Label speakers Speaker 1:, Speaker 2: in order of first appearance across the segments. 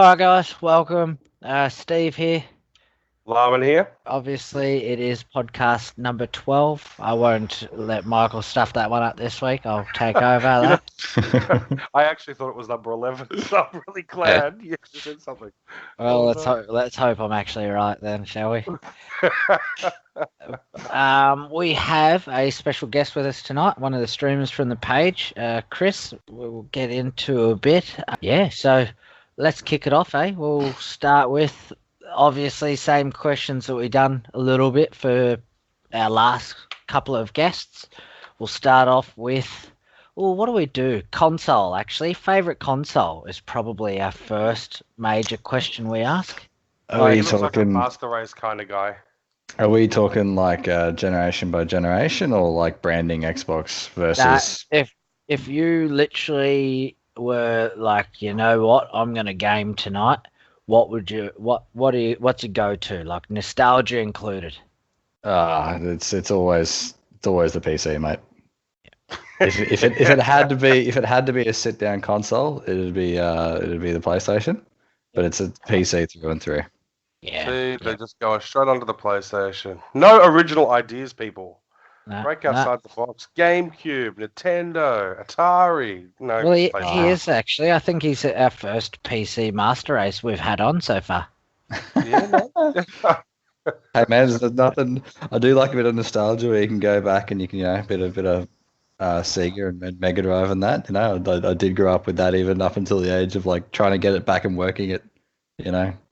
Speaker 1: Alright guys, welcome. Steve here.
Speaker 2: Larman here.
Speaker 1: Obviously it is podcast number 12. I won't let Michael stuff that one up this week. I'll take over
Speaker 2: You know,
Speaker 1: that.
Speaker 2: I actually thought it was number 11, so I'm really glad you did something.
Speaker 1: Well,
Speaker 2: Oh,
Speaker 1: let's hope I'm actually right then, shall we? We have a special guest with us tonight, one of the streamers from the page, Chris. We'll get into a bit. So let's kick it off, eh? We'll start with obviously same questions that we done a little bit for our last couple of guests. We'll start off with, well, what do we do? Console, actually. Favorite console is probably our first major question we ask.
Speaker 2: He looks like a master race kind of guy.
Speaker 3: Are we talking like generation by generation or like branding Xbox versus?
Speaker 1: If you literally were like, you know what, I'm gonna game tonight, what's your go-to? Like nostalgia included.
Speaker 3: It's always the PC, mate. If it had to be a sit down console, it'd be the PlayStation, but it's a PC through and through.
Speaker 1: Yeah.
Speaker 2: See, they just go straight onto the PlayStation. No original ideas, people. Break outside the box. GameCube, Nintendo, Atari. No.
Speaker 1: Well, he is actually. I think he's our first PC master race we've had on so far.
Speaker 2: Yeah.
Speaker 3: Hey man, there's nothing. I do like a bit of nostalgia where you can go back and you can, a bit of Sega and Mega Drive and that. I did grow up with that even up until the age of like trying to get it back and working at,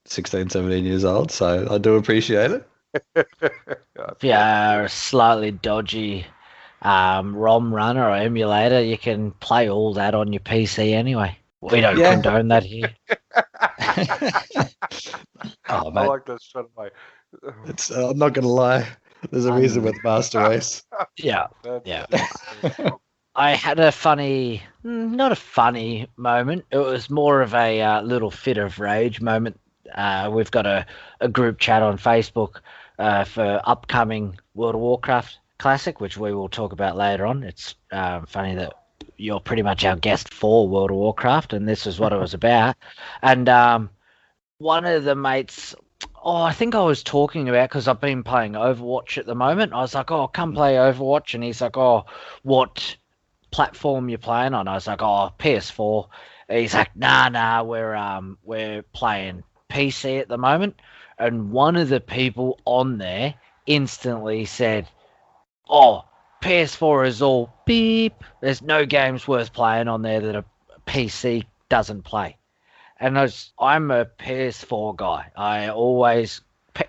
Speaker 3: 16, 17 years old. So I do appreciate it.
Speaker 1: If you're a slightly dodgy ROM runner or emulator, you can play all that on your PC anyway. We don't condone that here.
Speaker 3: Oh,
Speaker 2: I like that straight away.
Speaker 3: I'm not gonna lie. There's a reason with Master Race.
Speaker 1: Yeah. I had a not a funny moment. It was more of a little fit of rage moment. We've got a group chat on Facebook for upcoming World of Warcraft Classic, which we will talk about later on. It's funny that you're pretty much our guest for World of Warcraft, and this is what it was about. And one of the mates, I think I was talking about, because I've been playing Overwatch at the moment. I was like, come play Overwatch. And he's like, what platform you playing on? I was like, PS4. He's like, nah, we're playing PC at the moment. And one of the people on there instantly said, PS4 is all beep. There's no games worth playing on there that a PC doesn't play. And I'm a PS4 guy. I always...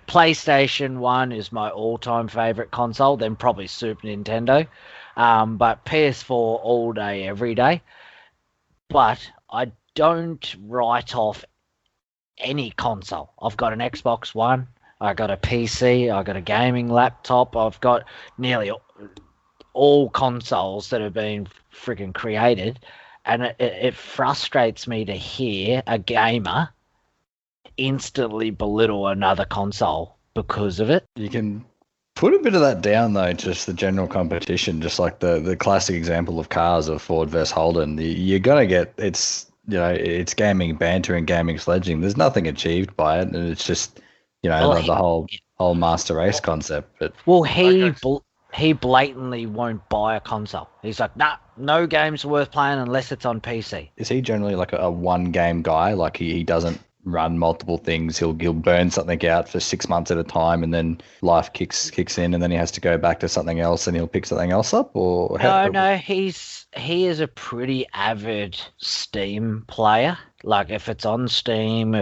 Speaker 1: PlayStation 1 is my all-time favorite console, then probably Super Nintendo. But PS4 all day, every day. But I don't write off any console. I've got an Xbox One. I got a PC. I got a gaming laptop. I've got nearly all consoles that have been friggin' created. And it frustrates me to hear a gamer instantly belittle another console because of it.
Speaker 3: You can put a bit of that down though, just the general competition, just like the classic example of cars of Ford versus Holden. You're gonna get it's gaming banter and gaming sledging. There's nothing achieved by it, and it's just the whole master race concept. But
Speaker 1: he blatantly won't buy a console. He's like, nah, no games are worth playing unless it's on PC.
Speaker 3: Is he generally like a one game guy? Like he doesn't run multiple things. He'll burn something out for 6 months at a time, and then life kicks in, and then he has to go back to something else, and he'll pick something else up. Or
Speaker 1: no, he is a pretty avid Steam player. Like if it's on Steam,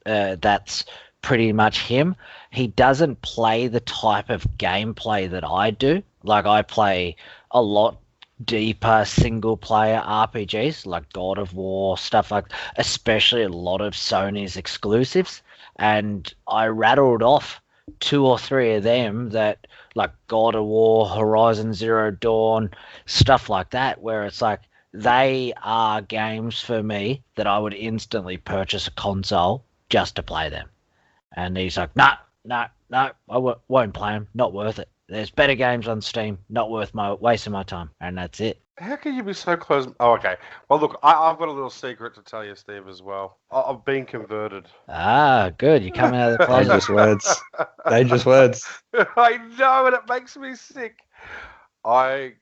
Speaker 1: that's pretty much him. He doesn't play the type of gameplay that I do. Like I play a lot deeper single player RPGs like God of War, stuff like, especially a lot of Sony's exclusives. And I rattled off 2 or 3 of them that, like God of War, Horizon Zero Dawn, stuff like that, where it's like they are games for me that I would instantly purchase a console just to play them. And he's like, no, I won't play them. Not worth it. There's better games on Steam. Not worth wasting my time. And that's it.
Speaker 2: How can you be so close? Oh, okay. Well, look, I've got a little secret to tell you, Steve, as well. I've been converted.
Speaker 1: Ah, good. You're coming out of the closet.
Speaker 3: Dangerous words. Dangerous words.
Speaker 2: I know, and it makes me sick. I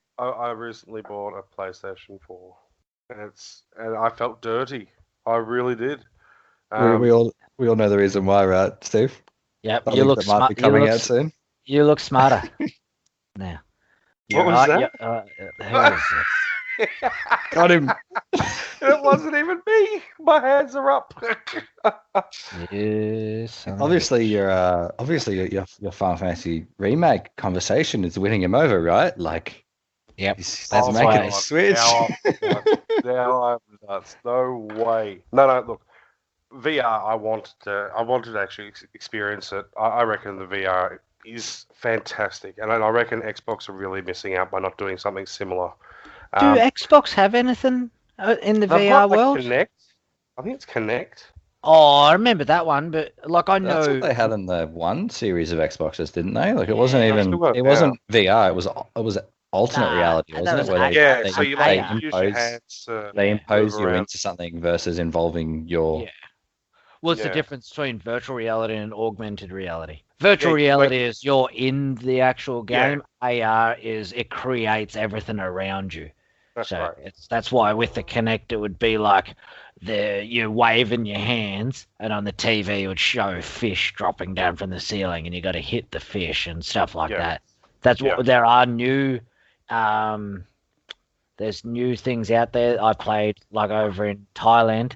Speaker 2: recently bought a PlayStation 4, and I felt dirty. I really did.
Speaker 3: We all know the reason why, right, Steve?
Speaker 1: Yep,
Speaker 3: I
Speaker 1: you
Speaker 3: think
Speaker 1: look
Speaker 3: that might
Speaker 1: smart.
Speaker 3: be coming out soon.
Speaker 1: You look smarter now.
Speaker 2: What was that?
Speaker 1: Who is it?
Speaker 3: Got him.
Speaker 2: It wasn't even me. My hands are up.
Speaker 1: Yes.
Speaker 3: Obviously, your Final Fantasy remake conversation is winning him over, right? Like,
Speaker 1: yep,
Speaker 3: that's making a switch.
Speaker 2: Now I'm nuts. No way. No. Look, VR. I wanted to actually experience it. I reckon the VR is fantastic, and I reckon Xbox are really missing out by not doing something similar.
Speaker 1: Do Xbox have anything in the VR world?
Speaker 2: Connect. I think it's Connect.
Speaker 1: Oh, I remember that one, but like I know
Speaker 3: that's what they had in the one series of Xboxes, didn't they? Like it wasn't even wasn't VR. It was alternate reality, wasn't it?
Speaker 2: So you use your hands.
Speaker 3: They impose you into something versus involving your.
Speaker 1: Yeah. What's the difference between virtual reality and augmented reality? Virtual reality is you're in the actual game. AR is it creates everything around you.
Speaker 2: That's right.
Speaker 1: That's why with the Kinect it would be like you're waving your hands, and on the TV it would show fish dropping down from the ceiling, and you got to hit the fish and stuff like that. That's what there are new. There's new things out there. I played like over in Thailand.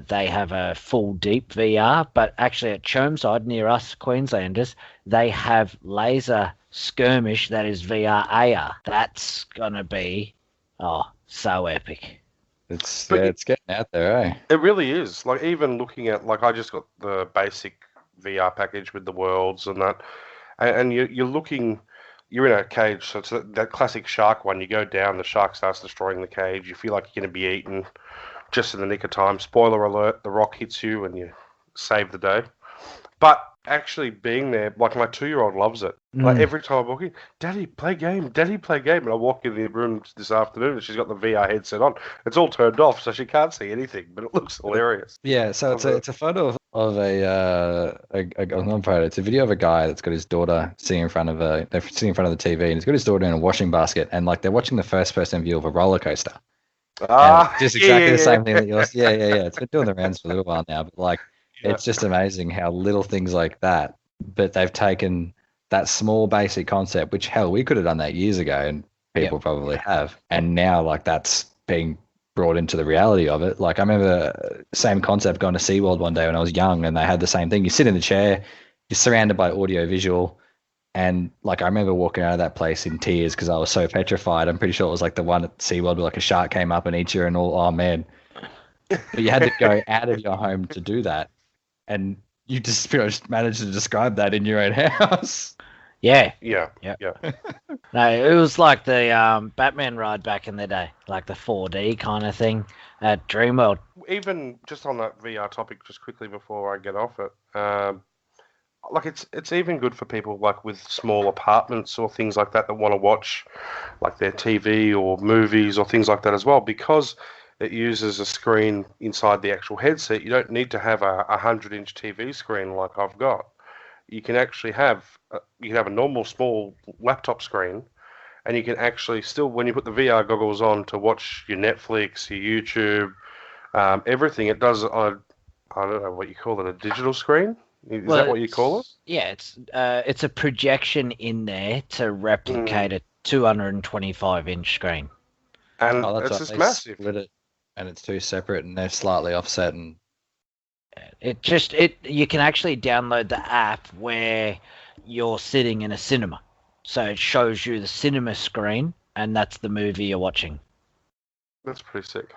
Speaker 1: They have a full deep VR, but actually at Chermside near us Queenslanders, they have laser skirmish that is VR AR. That's gonna be so epic.
Speaker 3: It's getting out there, eh?
Speaker 2: It really is. Like even looking at I just got the basic VR package with the worlds and that, and you're looking. You're in a cage, so it's that classic shark one. You go down, the shark starts destroying the cage. You feel like you're going to be eaten just in the nick of time. Spoiler alert, the rock hits you and you save the day. But actually being there, like my 2-year-old loves it. Like every time I walk in, Daddy, play game. And I walk in the room this afternoon and she's got the VR headset on. It's all turned off, so she can't see anything, but it looks hilarious.
Speaker 3: Yeah, so it's a photo of it's a video of a guy that's got his daughter sitting in front of the TV, and he's got his daughter in a washing basket, and like they're watching the first person view of a roller coaster. Just exactly the same thing that yours. Yeah. It's been doing the rounds for a little while now, but like it's just amazing how little things like that. But they've taken that small basic concept, which hell we could have done that years ago, and people probably have, and now like that's being brought into the reality of it. Like I remember same concept going to SeaWorld one day when I was young, and they had the same thing. You sit in the chair, you're surrounded by audio visual. And like I remember walking out of that place in tears because I was so petrified. I'm pretty sure it was like the one at SeaWorld where like a shark came up and ate you and all. Oh man! But you had to go out of your home to do that, and you just managed to describe that in your own house.
Speaker 2: Yeah.
Speaker 1: No, it was like the Batman ride back in the day, like the 4D kind of thing at Dreamworld.
Speaker 2: Even just on that VR topic, just quickly before I get off it. Like it's even good for people like with small apartments or things like that want to watch like their TV or movies or things like that as well, because it uses a screen inside the actual headset. You don't need to have a 100-inch TV screen like I've got. You can actually have a normal small laptop screen, and you can actually still, when you put the VR goggles on to watch your Netflix, your YouTube, everything, it does on, I don't know what you call it, a digital screen. Is that what you call it?
Speaker 1: Yeah, it's a projection in there to replicate a 225-inch screen.
Speaker 2: And it's just massive.
Speaker 3: Split it, and it's two separate, and they're slightly offset. And
Speaker 1: you can actually download the app where you're sitting in a cinema, so it shows you the cinema screen, and that's the movie you're watching.
Speaker 2: That's pretty sick.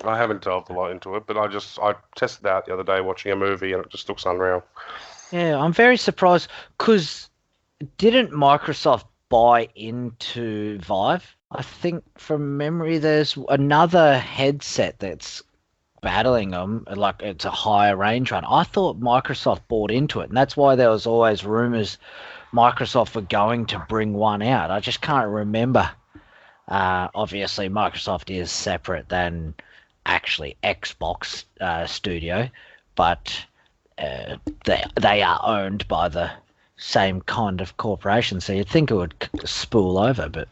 Speaker 2: I haven't delved a lot into it, but I tested it out the other day watching a movie, and it just looks unreal.
Speaker 1: Yeah, I'm very surprised because didn't Microsoft buy into Vive? I think from memory, there's another headset that's battling them, like it's a higher range one. I thought Microsoft bought into it, and that's why there was always rumors Microsoft were going to bring one out. I just can't remember Obviously, Microsoft is separate than actually Xbox Studio, but they are owned by the same kind of corporation, so you'd think it would spool over, but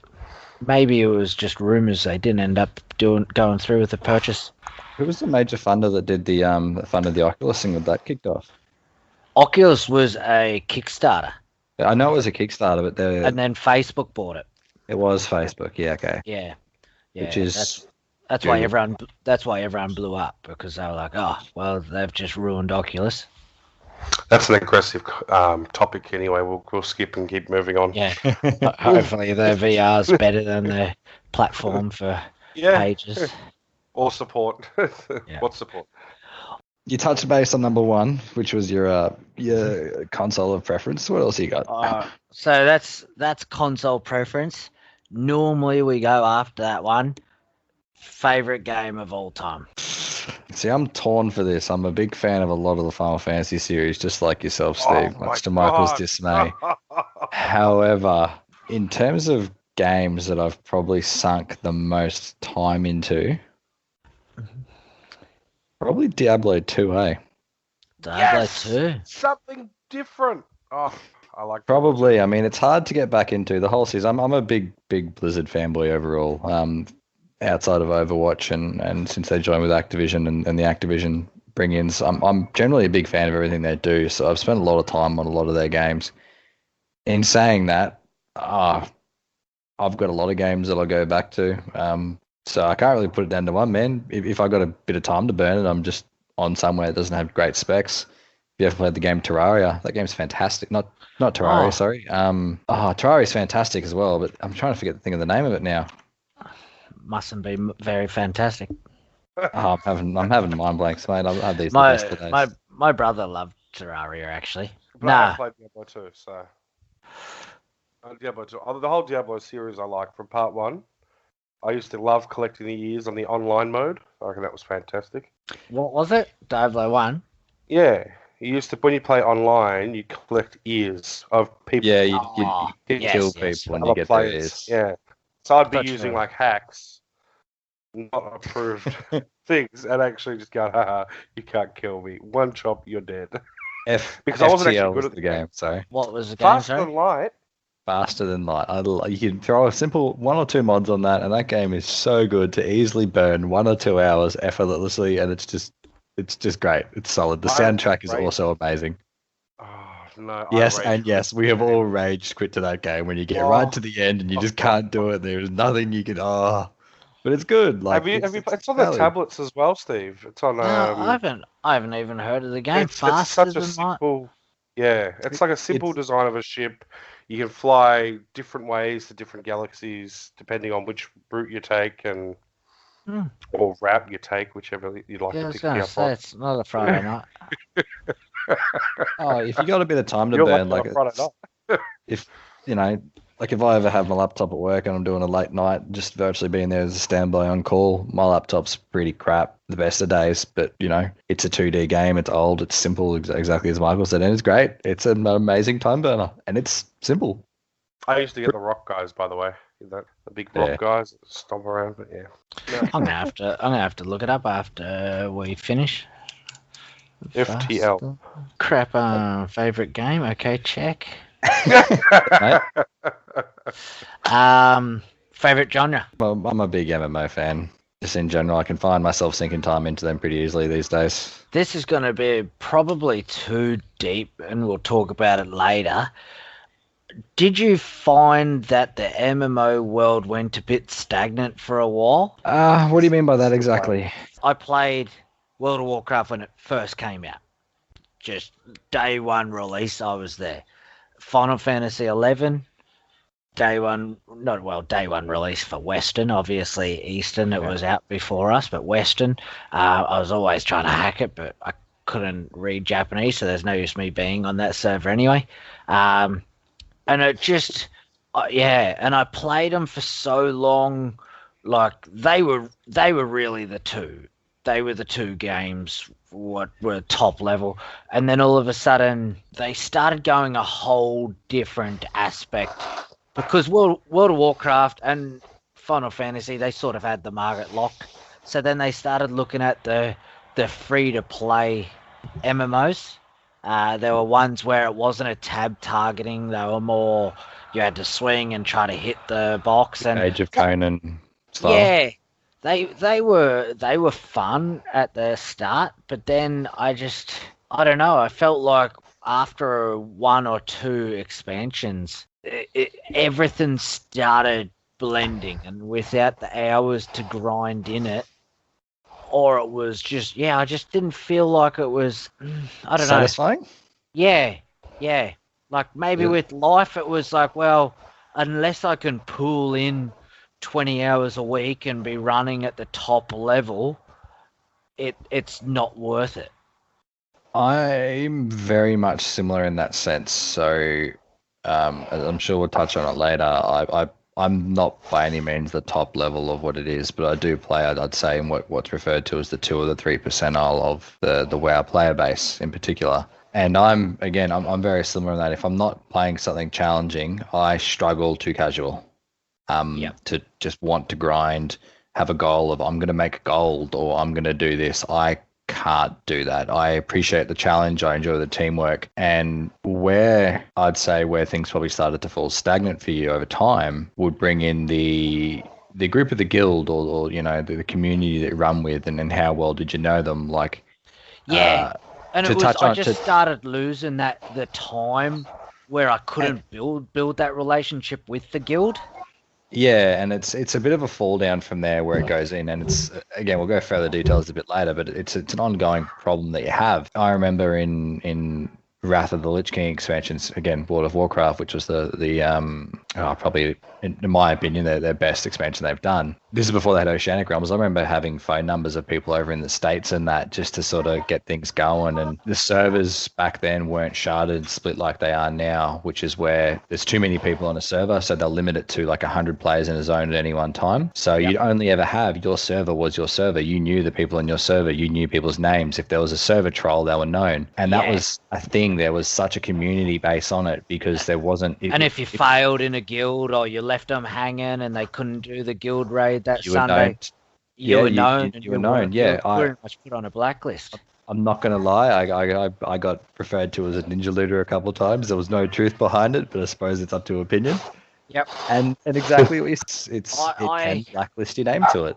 Speaker 1: maybe it was just rumors. They didn't end up going through with the purchase.
Speaker 3: Who was the major funder that did the funded the Oculus thing that kicked off?
Speaker 1: Oculus was a Kickstarter.
Speaker 3: I know it was a Kickstarter, but
Speaker 1: and then Facebook bought it.
Speaker 3: It was Facebook, yeah, okay.
Speaker 1: Yeah.
Speaker 3: Which is
Speaker 1: that's why everyone blew up, because they were like, oh, well, they've just ruined Oculus.
Speaker 2: That's an aggressive topic anyway. We'll skip and keep moving on.
Speaker 1: Yeah. Hopefully their VR's better than their platform for pages.
Speaker 2: Or support. What support?
Speaker 3: You touched base on number one, which was your console of preference. What else you got?
Speaker 1: So that's console preference. Normally we go after that one. Favorite game of all time.
Speaker 3: See, I'm torn for this. I'm a big fan of a lot of the Final Fantasy series, just like yourself, Steve, much to Michael's dismay. However, in terms of games that I've probably sunk the most time into, probably Diablo 2, eh?
Speaker 1: Diablo 2?
Speaker 2: Something different. Oh, I like
Speaker 3: Probably. I mean, it's hard to get back into the whole season. I'm a big Blizzard fanboy overall. Outside of Overwatch and since they joined with Activision and the Activision bring-ins, I'm generally a big fan of everything they do. So I've spent a lot of time on a lot of their games. In saying that, I've got a lot of games that I'll go back to. So I can't really put it down to one, man. If I got a bit of time to burn it, I'm just on somewhere that doesn't have great specs. If you ever played the game Terraria, that game's fantastic. Not Terraria, sorry. Terraria's fantastic as well, but I'm trying to think of the name of it now.
Speaker 1: Mustn't be very fantastic.
Speaker 3: I'm having mind blanks, mate. I'll have these the best of days.
Speaker 1: My brother loved Terraria, actually.
Speaker 2: But I played Diablo 2, so Diablo 2. The whole Diablo series I like from part 1. I used to love collecting the ears on the online mode. I reckon that was fantastic.
Speaker 1: What was it? Diablo 1?
Speaker 2: Yeah. You used to, when you play online, you collect ears of people.
Speaker 3: Yeah, you kill people when you get their ears.
Speaker 2: Yeah. So I'd be using like hacks, not approved things, and actually just go, haha, you can't kill me. One chop, you're dead. Because I wasn't actually good at the game.
Speaker 3: Sorry.
Speaker 1: What was the game?
Speaker 2: Faster than light.
Speaker 3: Faster than light. You can throw a simple 1 or 2 mods on that, and that game is so good to easily burn 1 or 2 hours effortlessly, and it's just great. It's solid. The soundtrack is also amazing.
Speaker 2: No,
Speaker 3: yes, we have all rage quit to that game when you get right to the end and you just can't do it. There's nothing you can. But it's good. Like,
Speaker 2: it's on the tablets as well, Steve. It's on.
Speaker 1: No, I haven't even heard of the game.
Speaker 2: It's such a simple. Yeah, it's like a simple design of a ship. You can fly different ways to different galaxies depending on which route you take and or route you take, whichever you'd like to pick up on.
Speaker 1: It's not a Friday night.
Speaker 3: If you got a bit of time to burn, like if I ever have my laptop at work and I'm doing a late night, just virtually being there as a standby on call, my laptop's pretty crap the best of days, but it's a 2D game, it's old, it's simple, exactly as Michael said, and it's great. It's an amazing time burner, and it's simple.
Speaker 2: I used to get the rock guys, by the way. The big rock guys that stomp around, but
Speaker 1: I'm gonna have to look it up after we finish.
Speaker 2: FTL.
Speaker 1: Crap. Favorite game. Okay, check. Favorite genre.
Speaker 3: Well, I'm a big MMO fan. Just in general, I can find myself sinking time into them pretty easily these days.
Speaker 1: This is going to be probably too deep, and we'll talk about it later. Did you find that the MMO world went a bit stagnant for a while?
Speaker 3: What do you mean by that exactly?
Speaker 1: I played World of Warcraft when it first came out. Just day one release, I was there. Final Fantasy 11, day one release for Western. Obviously, Eastern, it was out before us, but Western, I was always trying to hack it, but I couldn't read Japanese, so there's no use me being on that server anyway. And it just, and I played them for so long, like they were really the two. They were the two games what were top level, and then all of a sudden they started going a whole different aspect, because World of Warcraft and Final Fantasy, they sort of had the market locked. So then they started looking at the free-to-play MMOs. There were ones where it wasn't a tab targeting. They were more, you had to swing and try to hit the box. And
Speaker 3: Age of Conan style.
Speaker 1: yeah, they were fun at the start, but then I don't know. I felt like after one or two expansions, everything started blending, and without the hours to grind in it, or it was just I just didn't feel like it was. I don't know.
Speaker 3: Satisfying?
Speaker 1: Yeah. Like maybe with life, it was like, well, unless I can pull in 20 hours a week and be running at the top level, it's not worth it.
Speaker 3: I'm very much similar in that sense. So, as I'm sure we'll touch on it later. I'm not by any means the top level of what it is, but I do play, I'd say, in what's referred to as the 2 or the 3 percentile of the WoW player base in particular. And I'm very similar in that if I'm not playing something challenging, I struggle too casual. To just want to grind, have a goal of I'm going to make gold or I'm going to do this. I can't do that. I appreciate the challenge. I enjoy the teamwork. And where things probably started to fall stagnant for you over time would bring in the group of the guild or the community that you run with and how well did you know them? Like,
Speaker 1: and I just started losing the time where I couldn't build that relationship with the guild.
Speaker 3: Yeah, and it's a bit of a fall down from there where it goes in, and it's, again, we'll go further details a bit later, but it's an ongoing problem that you have. I remember in Wrath of the Lich King expansions, again, World of Warcraft, which was probably, in my opinion, their best expansion they've done. This is before they had Oceanic Realms. I remember having phone numbers of people over in the States and that just to sort of get things going. And the servers back then weren't sharded, split like they are now, which is where there's too many people on a server, so they'll limit it to like 100 players in a zone at any one time. So you'd only ever have your server was your server. You knew the people in your server. You knew people's names. If there was a server troll, they were known. And that was a thing. There was such a community base on it because there wasn't...
Speaker 1: if you failed in a guild or you left them hanging and they couldn't do the guild raid that Sunday, you were known. You were known. You were pretty much put on a blacklist.
Speaker 3: I'm not going to lie. I got referred to as a ninja looter a couple of times. There was no truth behind it, but I suppose it's up to opinion.
Speaker 1: Yep.
Speaker 3: And exactly what it can blacklist your name to it.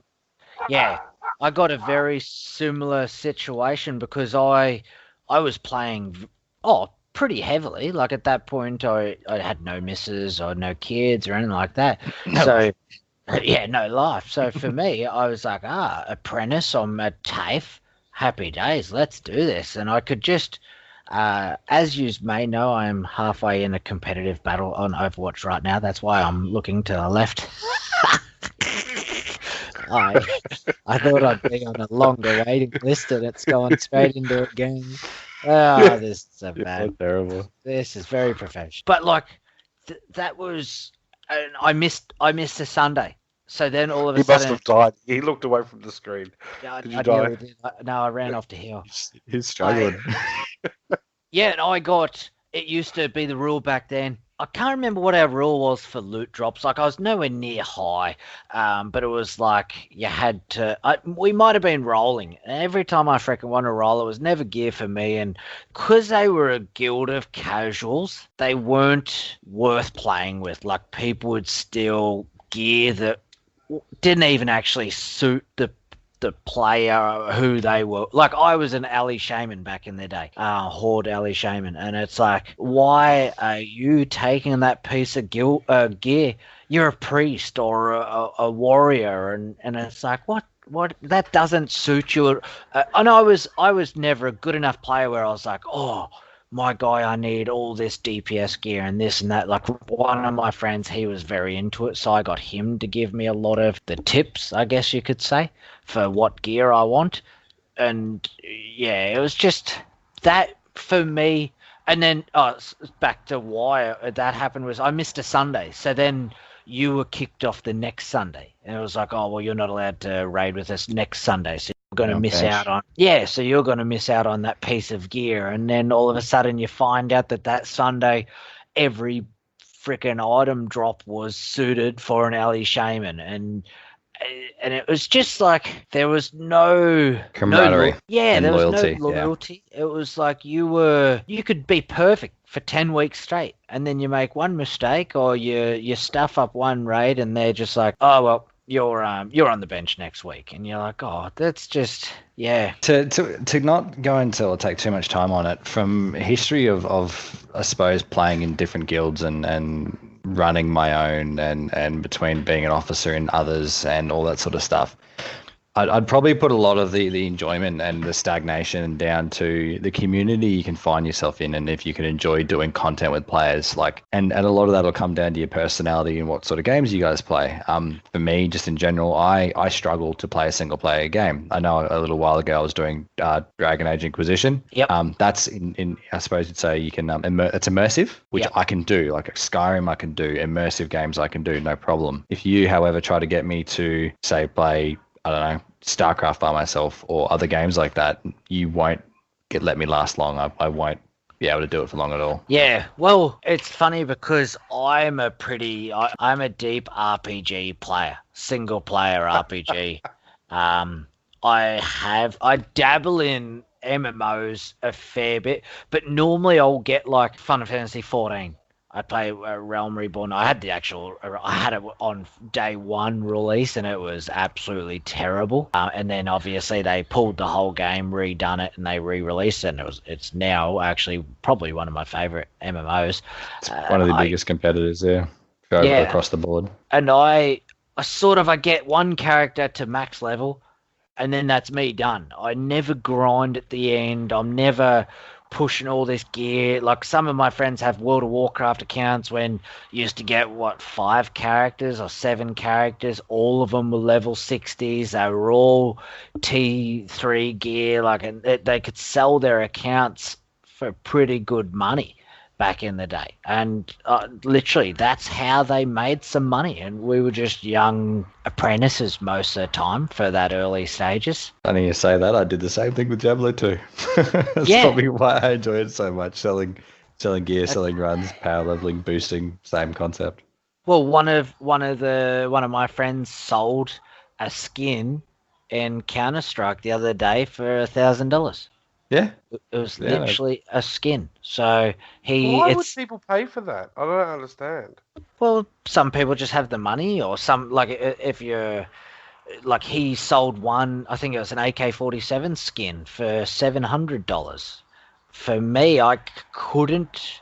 Speaker 1: Yeah. I got a very similar situation because I was playing pretty heavily. Like at that point, I had no missus or no kids or anything like that. No life. So for me, I was like, apprentice, I'm at TAFE, happy days, let's do this. And I could just, as you may know, I'm halfway in a competitive battle on Overwatch right now. That's why I'm looking to the left. I thought I'd be on a longer waiting list and it's going straight into a game. Oh, this is so bad.
Speaker 3: Terrible.
Speaker 1: This is very professional. But like, that was, I missed a Sunday. So then all of a sudden,
Speaker 2: he must have died. He looked away from the screen.
Speaker 1: Yeah,
Speaker 2: Did you die?
Speaker 1: No, I ran off to heal.
Speaker 3: He's struggling.
Speaker 1: And it used to be the rule back then. I can't remember what our rule was for loot drops. Like I was nowhere near high, but it was like you had to. We might have been rolling. And every time I freaking wanted to roll, it was never gear for me. And because they were a guild of casuals, they weren't worth playing with. Like people would steal gear that didn't even actually suit the player who they were. Like I was an alley shaman back in the day, horde alley shaman, and it's like, why are you taking that piece of gear? You're a priest or a warrior, and it's like, what that doesn't suit you. And I was never a good enough player where I was like, oh my guy, I need all this DPS gear and this and that. Like one of my friends, he was very into it, so I got him to give me a lot of the tips, I guess you could say, for what gear I want. And yeah, it was just that for me. And then back to why that happened was I missed a Sunday. So then you were kicked off the next Sunday. And it was like, oh, well, you're not allowed to raid with us next Sunday. So you're going to miss out on... Yeah, so you're going to miss out on that piece of gear. And then all of a sudden you find out that Sunday, every freaking item drop was suited for an alley shaman, and it was just like there was no
Speaker 3: Camaraderie
Speaker 1: there was
Speaker 3: loyalty.
Speaker 1: no loyalty. It was like you could be perfect for 10 weeks straight, and then you make one mistake or you stuff up one raid, and they're just like, oh well, you're on the bench next week, and you're like, oh, that's just To
Speaker 3: not go into or take too much time on it, from history of I suppose playing in different guilds and running my own and between being an officer in others and all that sort of stuff, I'd probably put a lot of the enjoyment and the stagnation down to the community you can find yourself in, and if you can enjoy doing content with players, like, and a lot of that will come down to your personality and what sort of games you guys play. For me, just in general, I struggle to play a single player game. I know a little while ago I was doing Dragon Age Inquisition.
Speaker 1: Yep.
Speaker 3: That's in I suppose you'd say you can it's immersive, which
Speaker 1: Yep.
Speaker 3: I can do, like Skyrim I can do, immersive games I can do, no problem. If you, however, try to get me to say play, I don't know, StarCraft by myself or other games like that, you won't let me last long. I won't be able to do it for long at all.
Speaker 1: Yeah, well, it's funny because I'm a deep RPG player, single player RPG. I dabble in MMOs a fair bit, but normally I'll get like Final Fantasy 14. I play Realm Reborn. I had it on day one release, and it was absolutely terrible. And then obviously they pulled the whole game, redone it, and they re-released it. And it's now actually probably one of my favorite MMOs.
Speaker 3: It's one of the biggest competitors there, across the board.
Speaker 1: And I get one character to max level, and then that's me done. I never grind at the end. I'm never pushing all this gear. Like, some of my friends have World of Warcraft accounts when you used to get 5 characters or 7 characters. All of them were level 60s. They were all T3 gear. Like, and they could sell their accounts for pretty good money back in the day, and literally that's how they made some money. And we were just young apprentices most of the time for that early stages.
Speaker 3: Funny you say that. I did the same thing with Diablo 2. That's probably why I enjoy it so much. Selling gear, selling runs, power leveling, boosting, same concept.
Speaker 1: Well, one of my friends sold a skin in Counter-Strike the other day for $1,000.
Speaker 3: Yeah.
Speaker 1: It was literally a skin. So
Speaker 2: why would people pay for that? I don't understand.
Speaker 1: Well, some people just have the money, or some, like, if you're like, he sold one, I think it was an AK-47 skin for $700. For me, I couldn't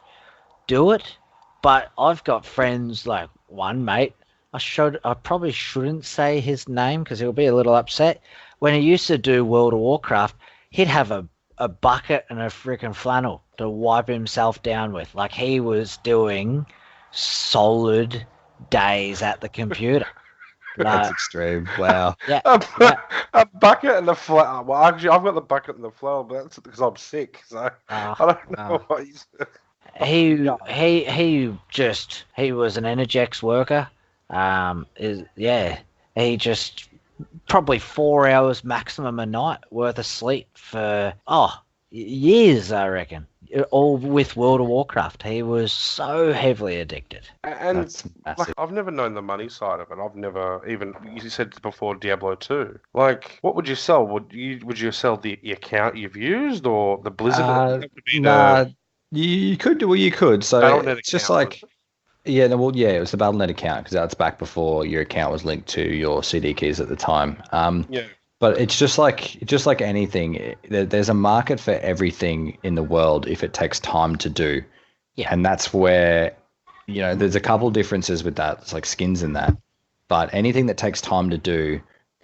Speaker 1: do it, but I've got friends, like one mate, I probably shouldn't say his name because he'll be a little upset. When he used to do World of Warcraft, he'd have a bucket and a freaking flannel to wipe himself down with. Like, he was doing solid days at the computer.
Speaker 3: That's extreme. Wow.
Speaker 1: Yeah.
Speaker 2: A bucket and the flannel. Well, actually, I've got the bucket and the flannel, but that's because I'm sick. So I don't know what he's.
Speaker 1: He was an Energex worker. He just probably 4 hours maximum a night worth of sleep for years, I reckon. All with World of Warcraft. He was so heavily addicted.
Speaker 2: And like, I've never known the money side of it. I've never even, you said before, Diablo 2. Like, what would you sell? Would you sell the account you've used, or the Blizzard?
Speaker 3: You could do what you could. So it's just like, it was the Battle.net account, because that's back before your account was linked to your CD keys at the time. But it's just like anything. There's a market for everything in the world if it takes time to do. Yeah. And that's where, there's a couple differences with that. It's like skins in that. But anything that takes time to do,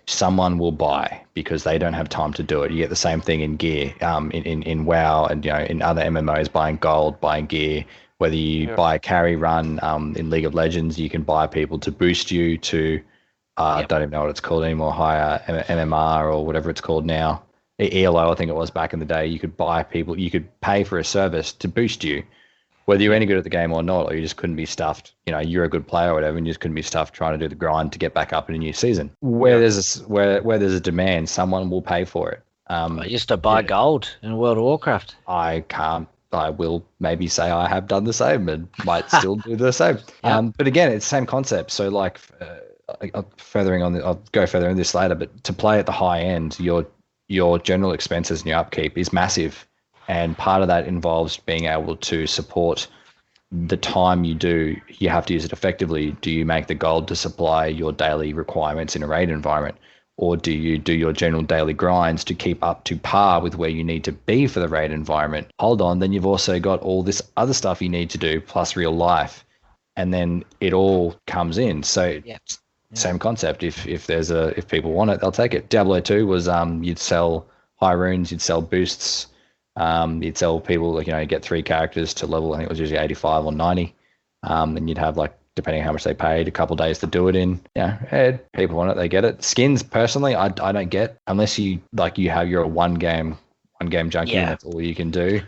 Speaker 3: someone will buy because they don't have time to do it. You get the same thing in gear, in WoW, and in other MMOs, buying gold, buying gear. Whether you buy a carry run in League of Legends, you can buy people to boost you to, I don't even know what it's called anymore, higher MMR or whatever it's called now. ELO, I think it was back in the day. You could buy people, you could pay for a service to boost you, whether you're any good at the game or not, or you just couldn't be stuffed. You're a good player or whatever, and you just couldn't be stuffed trying to do the grind to get back up in a new season. Where there's a demand, someone will pay for it.
Speaker 1: I used to buy gold in World of Warcraft.
Speaker 3: I can't I will maybe say I have done the same and might still do the same. But again, it's the same concept. So like I'll go further in this later, but to play at the high end, your general expenses and your upkeep is massive. And part of that involves being able to support the time you have to use it effectively. Do you make the gold to supply your daily requirements in a raid environment? Or do you do your general daily grinds to keep up to par with where you need to be for the raid environment? Hold on, then you've also got all this other stuff you need to do plus real life. And then it all comes in. So same concept. If people want it, they'll take it. Diablo 2 was you'd sell high runes, you'd sell boosts, you'd sell people like get 3 characters to level, I think it was usually 85 or 90, and you'd have like, depending on how much they paid, a couple of days to do it in. People want it, they get it. Skins, personally, I don't get, unless you're a one game junkie and that's all you can do.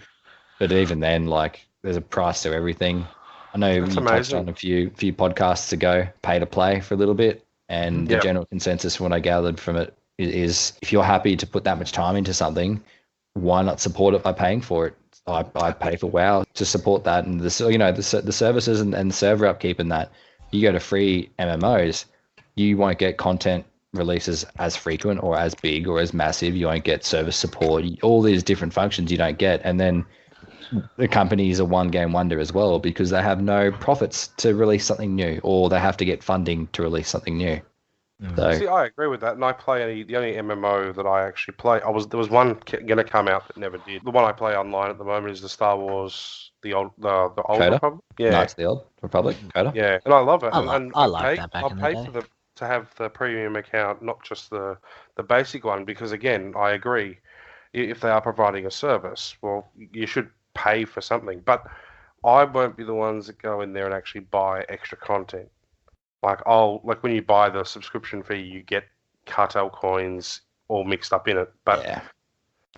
Speaker 3: But even then, like, there's a price to everything. I know you touched on a few podcasts ago, pay to play for a little bit, and the general consensus from what I gathered from it is if you're happy to put that much time into something, why not support it by paying for it? I pay for WoW to support that, and the services and server upkeep and that. You go to free MMOs, you won't get content releases as frequent or as big or as massive. You won't get service support, all these different functions you don't get, and then the company is a one game wonder as well because they have no profits to release something new, or they have to get funding to release something new. So,
Speaker 2: see, I agree with that, and I play the only MMO that I actually play. There was one going to come out that never did. The one I play online at the moment is the Star Wars, the old Republic. Yeah,
Speaker 3: Knights of the Old Republic. Coda.
Speaker 2: Yeah, and I love it.
Speaker 1: I like that back in the day.
Speaker 2: I'll pay to have the premium account, not just the basic one, because again, I agree. If they are providing a service, well, you should pay for something. But I won't be the ones that go in there and actually buy extra content. Like when you buy the subscription fee, you get cartel coins all mixed up in it. But I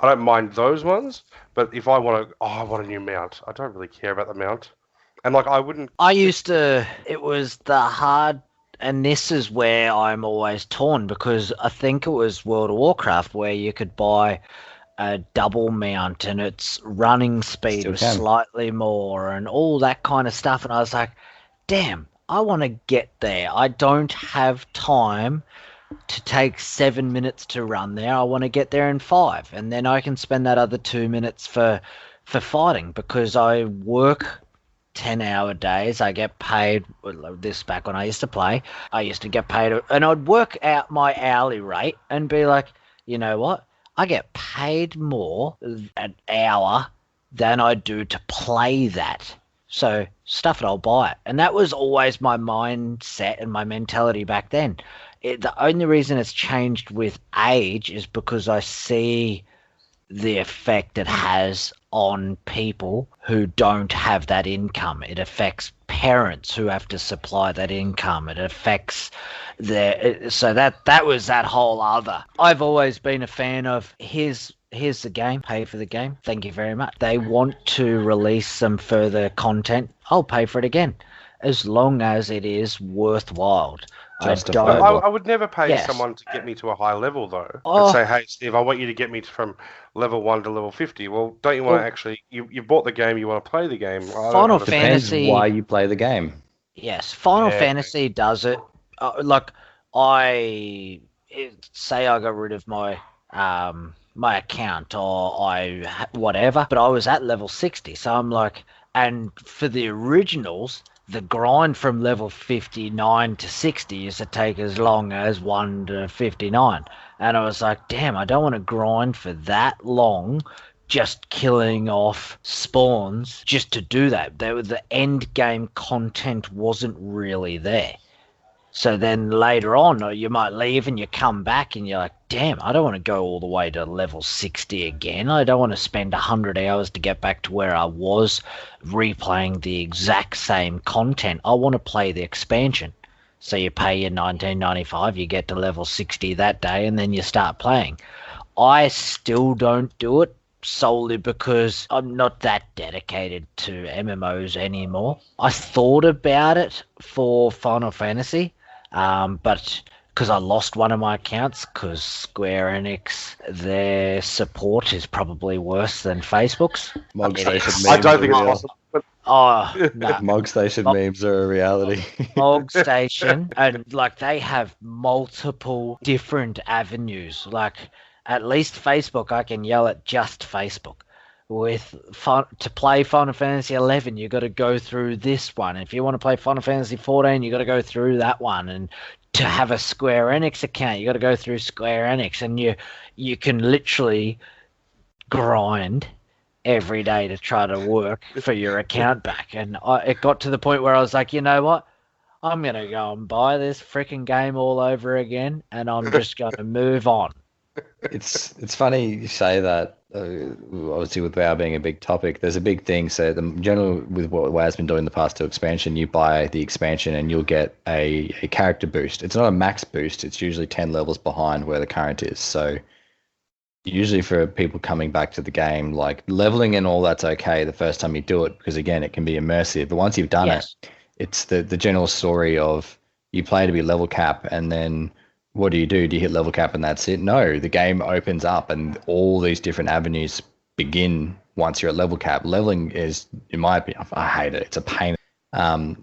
Speaker 2: don't mind those ones. But if I want a new mount, I don't really care about the mount. And like I wouldn't.
Speaker 1: It was the hard, and this is where I'm always torn because I think it was World of Warcraft where you could buy a double mount and its running speed was slightly more and all that kind of stuff. And I was like, damn. I want to get there. I don't have time to take 7 minutes to run there. I want to get there in 5. And then I can spend that other 2 minutes for fighting because I work 10-hour days. I get paid, this back when I used to play, I used to get paid, and I'd work out my hourly rate and be like, you know what? I get paid more an hour than I do to play that. So stuff it, I'll buy it. And that was always my mindset and my mentality back then. The only reason it's changed with age is because I see the effect it has on people who don't have that income. It affects parents who have to supply that income. It affects so that was that whole other. I've always been a fan of here's the game, pay for the game, thank you very much. They want to release some further content, I'll pay for it again, as long as it is worthwhile.
Speaker 2: I would never pay someone to get me to a high level, though. And say, hey, Steve, I want you to get me from level 1 to level 50. Well, don't you want to actually... You bought the game, you want to play the game.
Speaker 1: Final Fantasy...
Speaker 3: Depends why you play the game.
Speaker 1: Yes, Final Fantasy does it. Say I got rid of my... my account or whatever, but I was at level 60, so I'm like, and for the originals, the grind from level 59 to 60 used to take as long as 1 to 59, and I was like, damn, I don't want to grind for that long just killing off spawns just to do that. The end game content wasn't really there. So then later on, you might leave and you come back and you're like, damn, I don't want to go all the way to level 60 again. I don't want to spend 100 hours to get back to where I was replaying the exact same content. I want to play the expansion. So you pay your $19.95, you get to level 60 that day, and then you start playing. I still don't do it solely because I'm not that dedicated to MMOs anymore. I thought about it for Final Fantasy. But because I lost one of my accounts because Square Enix, their support is probably worse than Facebook's.
Speaker 3: Mog Station memes
Speaker 2: I don't think
Speaker 3: are
Speaker 2: it's
Speaker 3: real.
Speaker 2: possible. But
Speaker 1: Oh, no.
Speaker 3: Mog Station memes are a reality.
Speaker 1: Mog Station, and like they have multiple different avenues. Like at least Facebook, I can yell at just Facebook. To play Final Fantasy 11, you got to go through this one. If you want to play Final Fantasy 14, you got to go through that one. And to have a Square Enix account, you got to go through Square Enix, and you can literally grind every day to try to work for your account back. And it got to the point where I was like, you know what? I'm going to go and buy this freaking game all over again, and I'm just going to move on.
Speaker 3: It's funny you say that. Obviously, with WoW being a big topic, there's a big thing. So, generally, with what WoW's been doing the past 2 expansion, you buy the expansion and you'll get a character boost. It's not a max boost. It's usually 10 levels behind where the current is. So, usually for people coming back to the game, like leveling and all that's okay the first time you do it, because again, it can be immersive. But once you've done it, it's the general story of you play to be level cap, and then what do? Do you hit level cap and that's it? No, the game opens up and all these different avenues begin once you're at level cap. Leveling is, in my opinion, I hate it. It's a pain.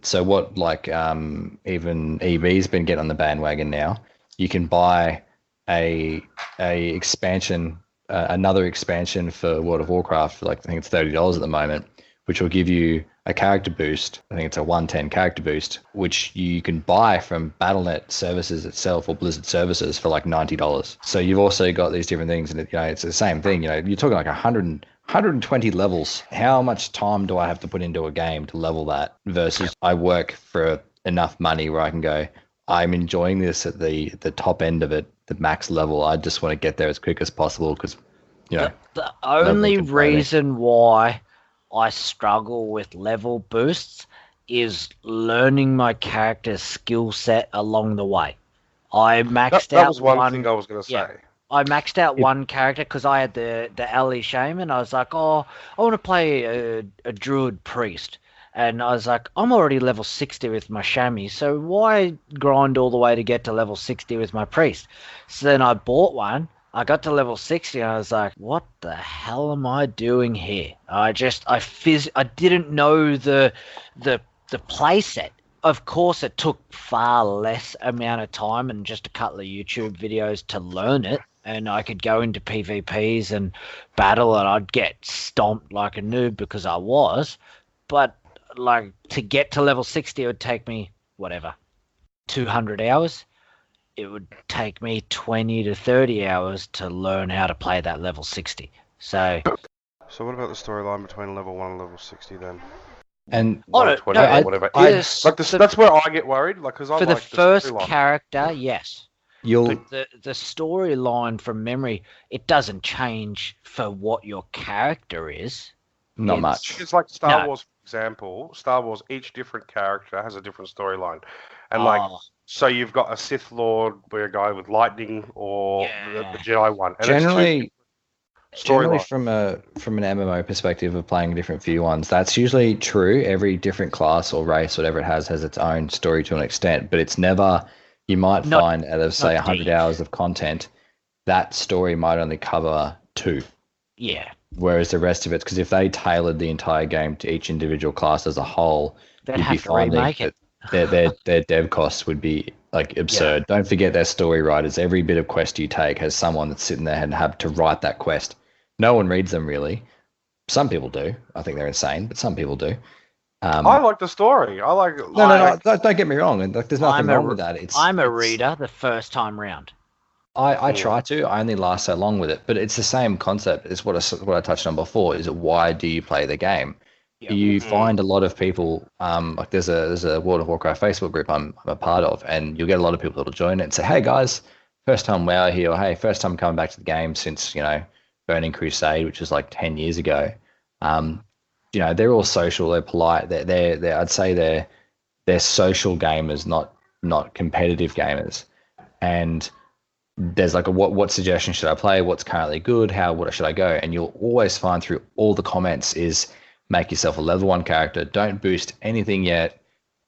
Speaker 3: So what, like even EB's been getting on the bandwagon now. You can buy a expansion, another expansion for World of Warcraft. Like I think it's $30 at the moment, which will give you a character boost. I think it's a 110 character boost, which you can buy from Battle.net services itself or Blizzard services for like $90. So you've also got these different things, and it's the same thing. You're talking like 120 levels. How much time do I have to put into a game to level that versus I work for enough money where I can go, I'm enjoying this at the top end of it, the max level. I just want to get there as quick as possible because,
Speaker 1: the only reason why I struggle with level boosts is learning my character's skill set along the way. I maxed out
Speaker 2: that was one thing I was going to say.
Speaker 1: I maxed out one character because I had the Ally Shaman. I was like, I want to play a Druid Priest. And I was like, I'm already level 60 with my Chamois, so why grind all the way to get to level 60 with my Priest? So then I bought one. I got to level 60 and I was like, what the hell am I doing here? I didn't know the play set. Of course, it took far less amount of time and just a couple of YouTube videos to learn it. And I could go into PvPs and battle and I'd get stomped like a noob because I was. But like to get to level 60, it would take me, 200 hours. It would take me 20 to 30 hours to learn how to play that level 60. So
Speaker 2: what about the storyline between level 1 and level 60 then?
Speaker 3: And
Speaker 2: whatever. That's where I get worried. Like, because
Speaker 1: for the first character, yes. The storyline from memory, it doesn't change for what your character is.
Speaker 3: Not much.
Speaker 2: It's like Star Wars, for example. Star Wars, each different character has a different storyline, and so you've got a Sith Lord, where a guy with lightning, or the Jedi one. And generally
Speaker 3: from an MMO perspective of playing different few ones, that's usually true. Every different class or race, whatever it has its own story to an extent, but it's never. You might find out of say 100 hours of content, that story might only cover 2.
Speaker 1: Yeah.
Speaker 3: Whereas the rest of it, because if they tailored the entire game to each individual class as a whole,
Speaker 1: you'd be finding
Speaker 3: that their dev costs would be like absurd. Don't forget their story writers. Every bit of quest you take has someone that's sitting there and have to write that quest. No one reads them really. Some people do. I think they're insane, but some people do.
Speaker 2: I like the story. I like.
Speaker 3: No. Don't get me wrong. And there's nothing wrong with that.
Speaker 1: I'm a reader the first time round.
Speaker 3: I try to. I only last so long with it, but it's the same concept. It's what I touched on before. Is why do you play the game? Yep. You find a lot of people. Like there's a World of Warcraft Facebook group I'm a part of, and you'll get a lot of people that'll join it and say, "Hey guys, first time WoW here," or "Hey, first time coming back to the game since Burning Crusade, which was like 10 years ago." They're all social. They're polite. They're I'd say they're social gamers, not competitive gamers, and there's like what suggestion should I play? What's currently good? What should I go? And you'll always find through all the comments is make yourself a level 1 character. Don't boost anything yet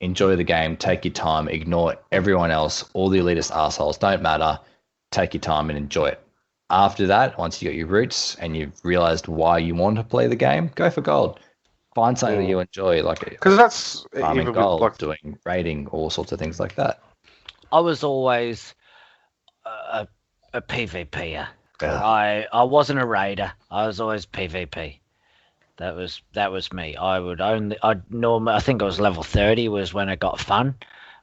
Speaker 3: enjoy the game, take your time, ignore everyone else, all the elitist assholes, don't matter, take your time and enjoy it. After that, once you got your roots and you've realized why you want to play the game, go for gold. Find something that you enjoy, like
Speaker 2: because that's
Speaker 3: farming
Speaker 2: even
Speaker 3: gold,
Speaker 2: with,
Speaker 3: doing raiding, all sorts of things like that.
Speaker 1: I was always a PvPer.
Speaker 3: Yeah.
Speaker 1: I wasn't a raider. I was always PvP. That was me. I think it was level 30 was when it got fun,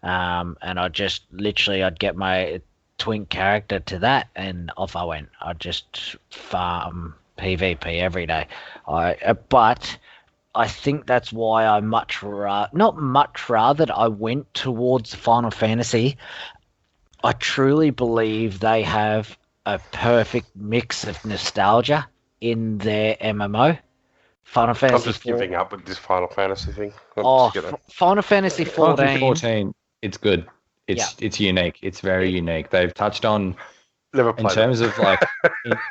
Speaker 1: and I'd get my twink character to that, and off I went. I'd just farm PvP every day. But I think that's why I not much rather I went towards Final Fantasy. I truly believe they have a perfect mix of nostalgia in their MMO. Final Fantasy.
Speaker 2: I'm just giving up with this Final Fantasy thing.
Speaker 1: Final Fantasy 14.
Speaker 3: Final Fantasy 14, it's good. It's unique. It's very unique. They've touched on in terms of like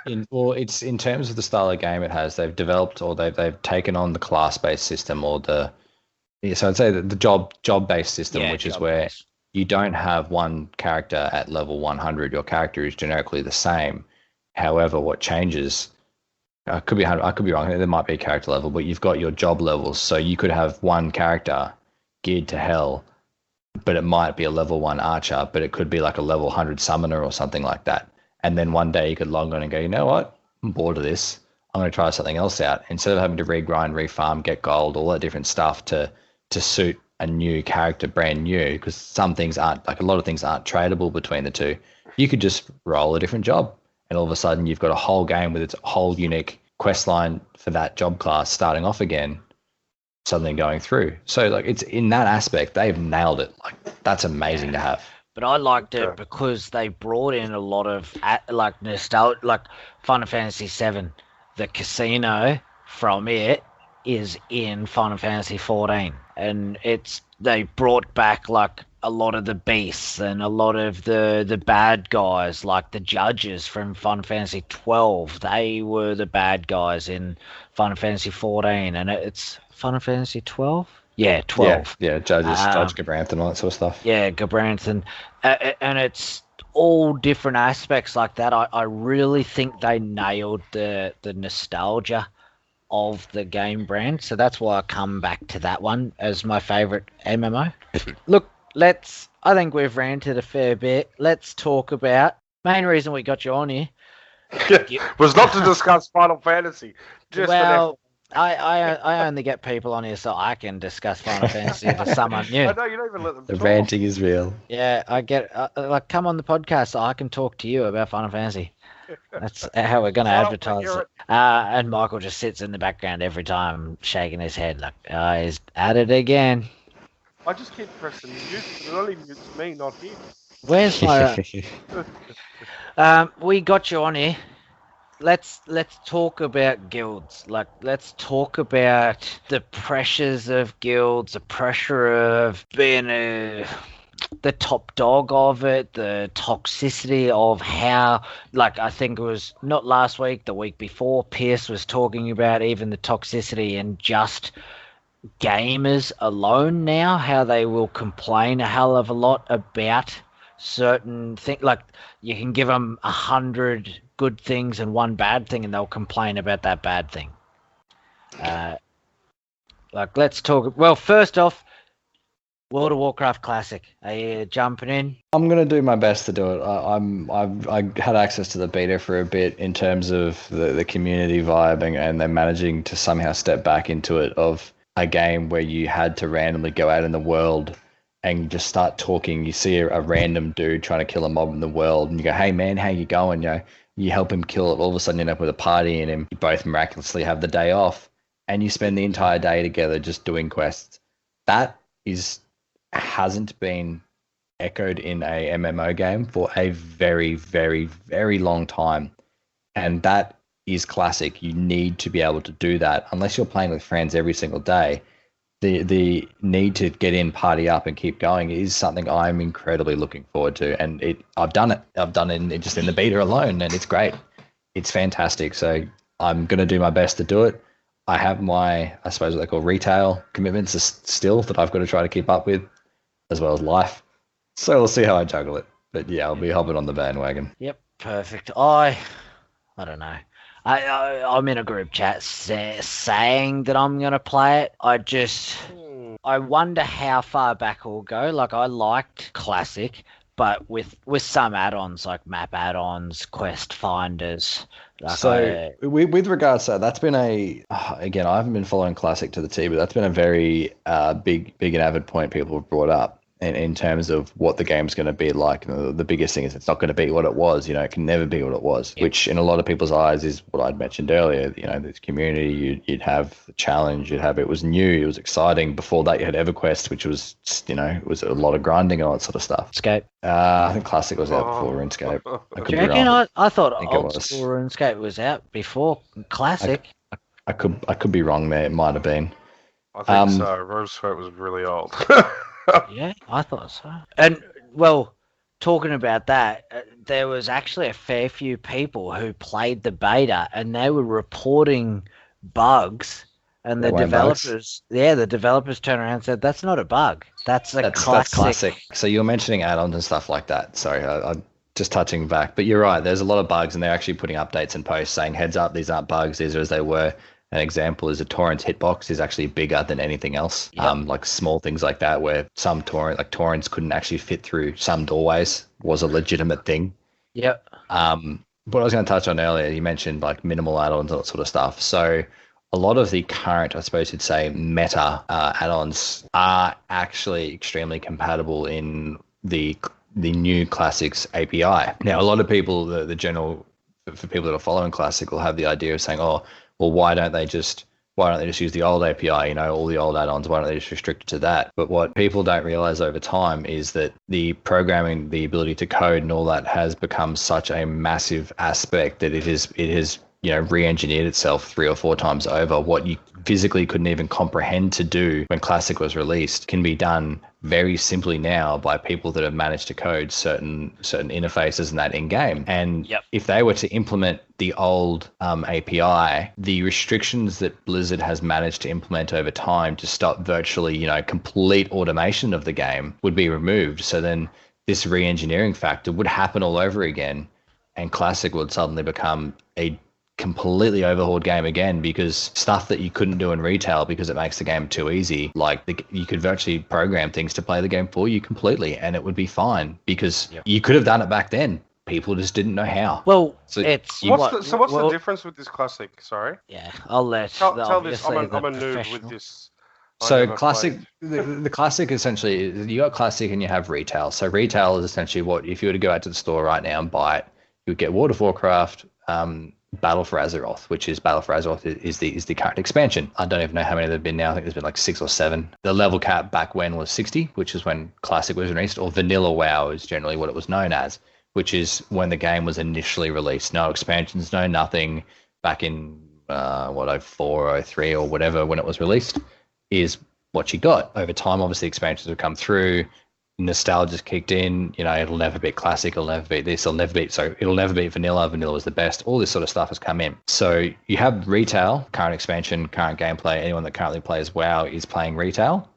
Speaker 3: it's in terms of the style of game it has. They've developed or they've taken on the class-based system or so I'd say the job-based system, which is where you don't have one character at level 100. Your character is generically the same. However, what changes, I could be wrong. There might be a character level, but you've got your job levels. So you could have one character geared to hell, but it might be a level 1 archer, but it could be like a level 100 summoner or something like that. And then one day you could log on and go, you know what? I'm bored of this. I'm going to try something else out. Instead of having to regrind, refarm, get gold, all that different stuff to suit a new character, brand new, because some things aren't, like a lot of things aren't tradable between the two. You could just roll a different job, and all of a sudden you've got a whole game with its whole unique quest line for that job class starting off again, suddenly going through. So like it's in that aspect, they've nailed it. Like that's amazing to have.
Speaker 1: But I liked it because they brought in a lot of like nostalgia, like Final Fantasy VII. The casino from it is in Final Fantasy 14, and they brought back like a lot of the beasts and a lot of the bad guys, like the judges from Final Fantasy 12. They were the bad guys in Final Fantasy 14, and it's Final Fantasy 12. Yeah, 12.
Speaker 3: Yeah, judges, Judge Gabranth and all that sort of stuff.
Speaker 1: Yeah, Gabranth, and it's all different aspects like that. I really think they nailed the nostalgia of the game brand, so that's why I come back to that one as my favorite MMO. Look, I think we've ranted a fair bit. Let's talk about main reason we got you on here
Speaker 2: was not to discuss Final Fantasy.
Speaker 1: I only get people on here so I can discuss Final Fantasy for someone new.
Speaker 2: I know you don't even let them
Speaker 3: The
Speaker 2: talk.
Speaker 3: ranting is real.
Speaker 1: Yeah, I get like come on the podcast so I can talk to you about Final Fantasy. That's how we're going to advertise it. And Michael just sits in the background every time, shaking his head like, he's at it again.
Speaker 2: I just keep pressing mute, but it only mutes me, not him.
Speaker 1: Where's my? We got you on here. Let's talk about guilds. Like, let's talk about the pressures of guilds, the pressure of being the top dog of it, the toxicity of how, like, I think it was not last week, the week before, Pierce was talking about even the toxicity and just gamers alone now, how they will complain a hell of a lot about certain things. Like, you can give them 100 good things and one bad thing and they'll complain about that bad thing. Like, let's talk. Well, first off, World of Warcraft Classic. Are you jumping in?
Speaker 3: I'm gonna do my best to do it. I had access to the beta for a bit in terms of the community vibe, and they're managing to somehow step back into it of a game where you had to randomly go out in the world and just start talking. You see a random dude trying to kill a mob in the world, and you go, "Hey man, how you going?" You help him kill it. All of a sudden, you end up with a party in him. You both miraculously have the day off, and you spend the entire day together just doing quests. That hasn't been echoed in a MMO game for a very, very, very long time, and that is classic. You need to be able to do that unless you're playing with friends every single day. The need to get in, party up, and keep going is something I'm incredibly looking forward to. And I've done it. I've done it just in the beta alone, and it's great. It's fantastic. So I'm going to do my best to do it. I have my, I suppose what they call retail commitments still that I've got to try to keep up with. as well as life. So we'll see how I juggle it. But yeah, I'll be hopping on the bandwagon.
Speaker 1: Yep, perfect. I don't know. I'm in a group chat saying that I'm gonna play it. I wonder how far back it'll go. Like I liked Classic, but with some add-ons like map add-ons, quest finders. Like
Speaker 3: So with regards to that, that's been again, I haven't been following Classic to the T, but that's been a very big and avid point people have brought up in terms of what the game's going to be like. The biggest thing is it's not going to be what it was. It can never be what it was, which in a lot of people's eyes is what I'd mentioned earlier. This community, you'd have the challenge, it was new, it was exciting. Before that, you had EverQuest, which was, it was a lot of grinding and all that sort of stuff.
Speaker 1: RuneScape.
Speaker 3: I think Classic was out before RuneScape. I could
Speaker 1: Do you
Speaker 3: be
Speaker 1: reckon?
Speaker 3: wrong.
Speaker 1: I thought
Speaker 3: think it
Speaker 1: old
Speaker 3: was.
Speaker 1: school RuneScape was out before Classic.
Speaker 3: I could be wrong there. It might have been.
Speaker 2: I think so. RuneScape was really old.
Speaker 1: Yeah, I thought so. And, well, talking about that, there was actually a fair few people who played the beta and they were reporting bugs. And the developers turned around and said, that's not a bug. That's classic.
Speaker 3: So you were mentioning add-ons and stuff like that. Sorry, I'm just touching back. But you're right. There's a lot of bugs and they're actually putting updates and posts saying, heads up, these aren't bugs. These are as they were. An example is a torrent's hitbox is actually bigger than anything else.
Speaker 1: Yep.
Speaker 3: Like small things like that, where some torrents couldn't actually fit through some doorways was a legitimate thing.
Speaker 1: Yep.
Speaker 3: What I was going to touch on earlier, you mentioned like minimal add-ons and that sort of stuff. So a lot of the current, I suppose you'd say, meta add-ons are actually extremely compatible in the new Classics API. Now, a lot of people, the general, for people that are following Classic, will have the idea of saying, oh, well, why don't they just use the old API, all the old add-ons, why don't they just restrict it to that? But what people don't realize over time is that the programming, the ability to code and all that has become such a massive aspect that it has re-engineered itself 3 or 4 times over. What you physically couldn't even comprehend to do when Classic was released can be done very simply now by people that have managed to code certain interfaces and that in game. And if they were to implement the old API, the restrictions that Blizzard has managed to implement over time to stop virtually, complete automation of the game would be removed. So then this re-engineering factor would happen all over again, and Classic would suddenly become a completely overhauled game again, because stuff that you couldn't do in retail because it makes the game too easy, you could virtually program things to play the game for you completely and it would be fine because you could have done it back then. People just didn't know how.
Speaker 1: Well,
Speaker 2: what's the difference with this Classic? Sorry.
Speaker 1: Yeah, I'll let
Speaker 2: tell this. I'm a noob with this.
Speaker 3: So Classic, the Classic essentially, you got Classic and you have retail. So retail is essentially what, if you were to go out to the store right now and buy it, you would get World of Warcraft, Battle for Azeroth, which is Battle for Azeroth is the current expansion. I don't even know how many there have been now. I think there's been like 6 or 7. The level cap back when was 60, which is when Classic was released, or Vanilla WoW is generally what it was known as, which is when the game was initially released. No expansions, no nothing. Back in 04 or 03 or whatever when it was released is what you got. Over time, obviously, expansions have come through. Nostalgia's kicked in, it'll never beat Classic, it'll never beat this, it'll never beat Vanilla was the best, all this sort of stuff has come in. So you have retail, current expansion, current gameplay. Anyone that currently plays WoW is playing retail,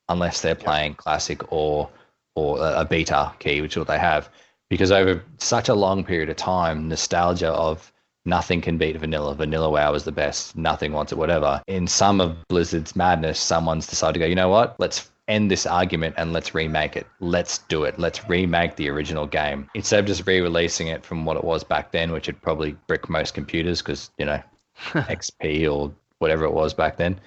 Speaker 3: unless they're playing Classic or a beta key, which is what they have, because over such a long period of time, nostalgia of nothing can beat Vanilla WoW is the best, nothing wants it, whatever. In some of Blizzard's madness, someone's decided to go, you know what, let's end this argument and let's remake it. Let's do it. Let's remake the original game. Instead of just re-releasing it from what it was back then, which would probably brick most computers because, XP or whatever it was back then,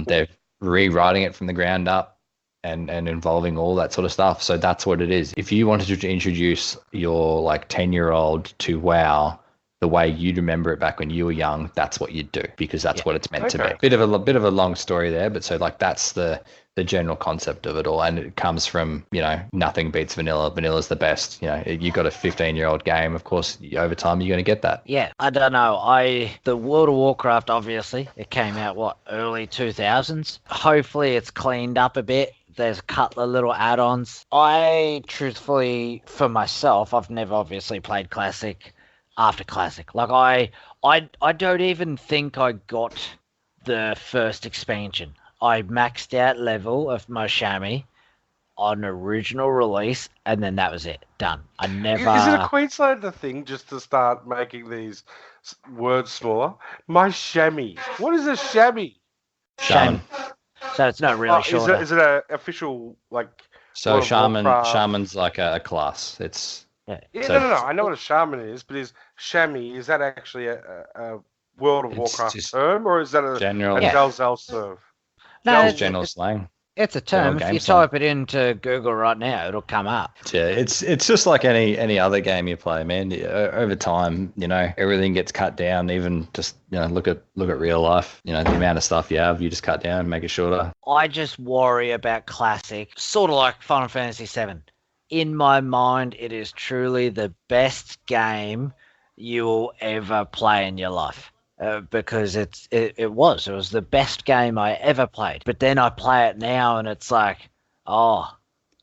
Speaker 3: they're rewriting it from the ground up and involving all that sort of stuff. So that's what it is. If you wanted to introduce your 10-year-old to WoW the way you'd remember it back when you were young, that's what you'd do, because that's what it's meant to be. Bit of a long story there, but so that's the general concept of it all, and it comes from nothing beats Vanilla. Vanilla's the best. You got a 15-year-old game, of course over time you're going to get that.
Speaker 1: Yeah, I don't know. The World of Warcraft, obviously it came out early 2000s. Hopefully it's cleaned up a bit. There's a couple of little add-ons. I truthfully, for myself, I've never obviously played Classic after Classic. I don't even think I got the first expansion. I maxed out level of my chamois. on original release, and then that was it. Done. I never.
Speaker 2: Is it a Queenslander thing just to start making these words smaller? My chamois. What is a chamois?
Speaker 1: Shaman. So it's not really shorter.
Speaker 2: Is it an official, like...
Speaker 3: So shaman's like a class. It's...
Speaker 1: Yeah.
Speaker 2: No. I know what a shaman is, but is chamois, is that actually a World of Warcraft term, or is that a Zell term?
Speaker 1: No,
Speaker 3: it's general slang.
Speaker 1: It's a term. If you type it into Google right now, it'll come up.
Speaker 3: Yeah, it's just like any other game you play, man. Over time, everything gets cut down. Even just look at real life. The amount of stuff you have, you just cut down, make it shorter.
Speaker 1: I just worry about classic, sort of like Final Fantasy VII. In my mind, it is truly the best game you will ever play in your life. Because it was the best game I ever played. But then I play it now and it's like, oh,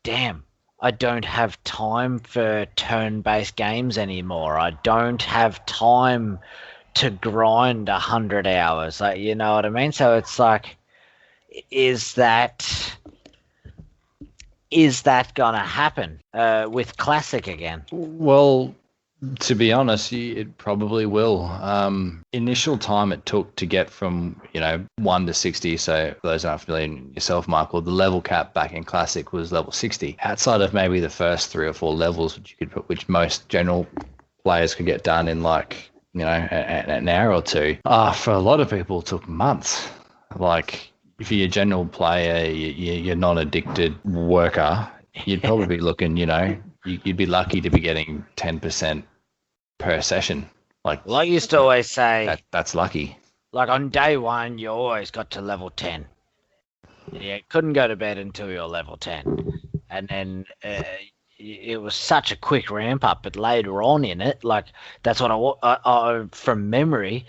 Speaker 1: damn, I don't have time for turn-based games anymore. I don't have time to grind 100 hours. Like, you know what I mean? So it's like, is that gonna happen with Classic again?
Speaker 3: Well, to be honest, it probably will. Initial time it took to get from 1 to 60. So for those aren't familiar, yourself, Michael, the level cap back in Classic was level 60. Outside of maybe the first 3 or 4 levels, which most general players could get done in like an hour or two. For a lot of people, it took months. Like if you're a general player, you're not addicted worker, you'd probably be looking, you'd be lucky to be getting 10% per session. Like
Speaker 1: I used to always say,
Speaker 3: that's lucky.
Speaker 1: Like on day 1, you always got to level 10. Yeah, couldn't go to bed until you're level 10. And then it was such a quick ramp up, but later on in it, like that's what I from memory,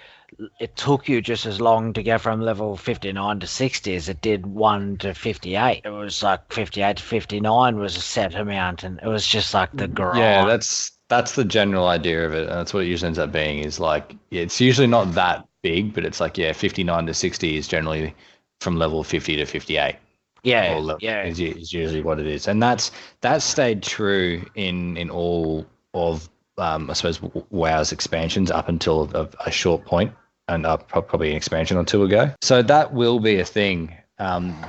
Speaker 1: it took you just as long to go from level 59 to 60 as it did 1 to 58. It was like 58 to 59 was a set amount, and it was just like the grind.
Speaker 3: Yeah, that's the general idea of it, and that's what it usually ends up being. Is like it's usually not that big, but it's like 59 to 60 is generally from level 50 to 58.
Speaker 1: Yeah,
Speaker 3: is usually what it is, and that stayed true in all of I suppose WoW's expansions up until a short point, and probably an expansion or 2 ago. So that will be a thing,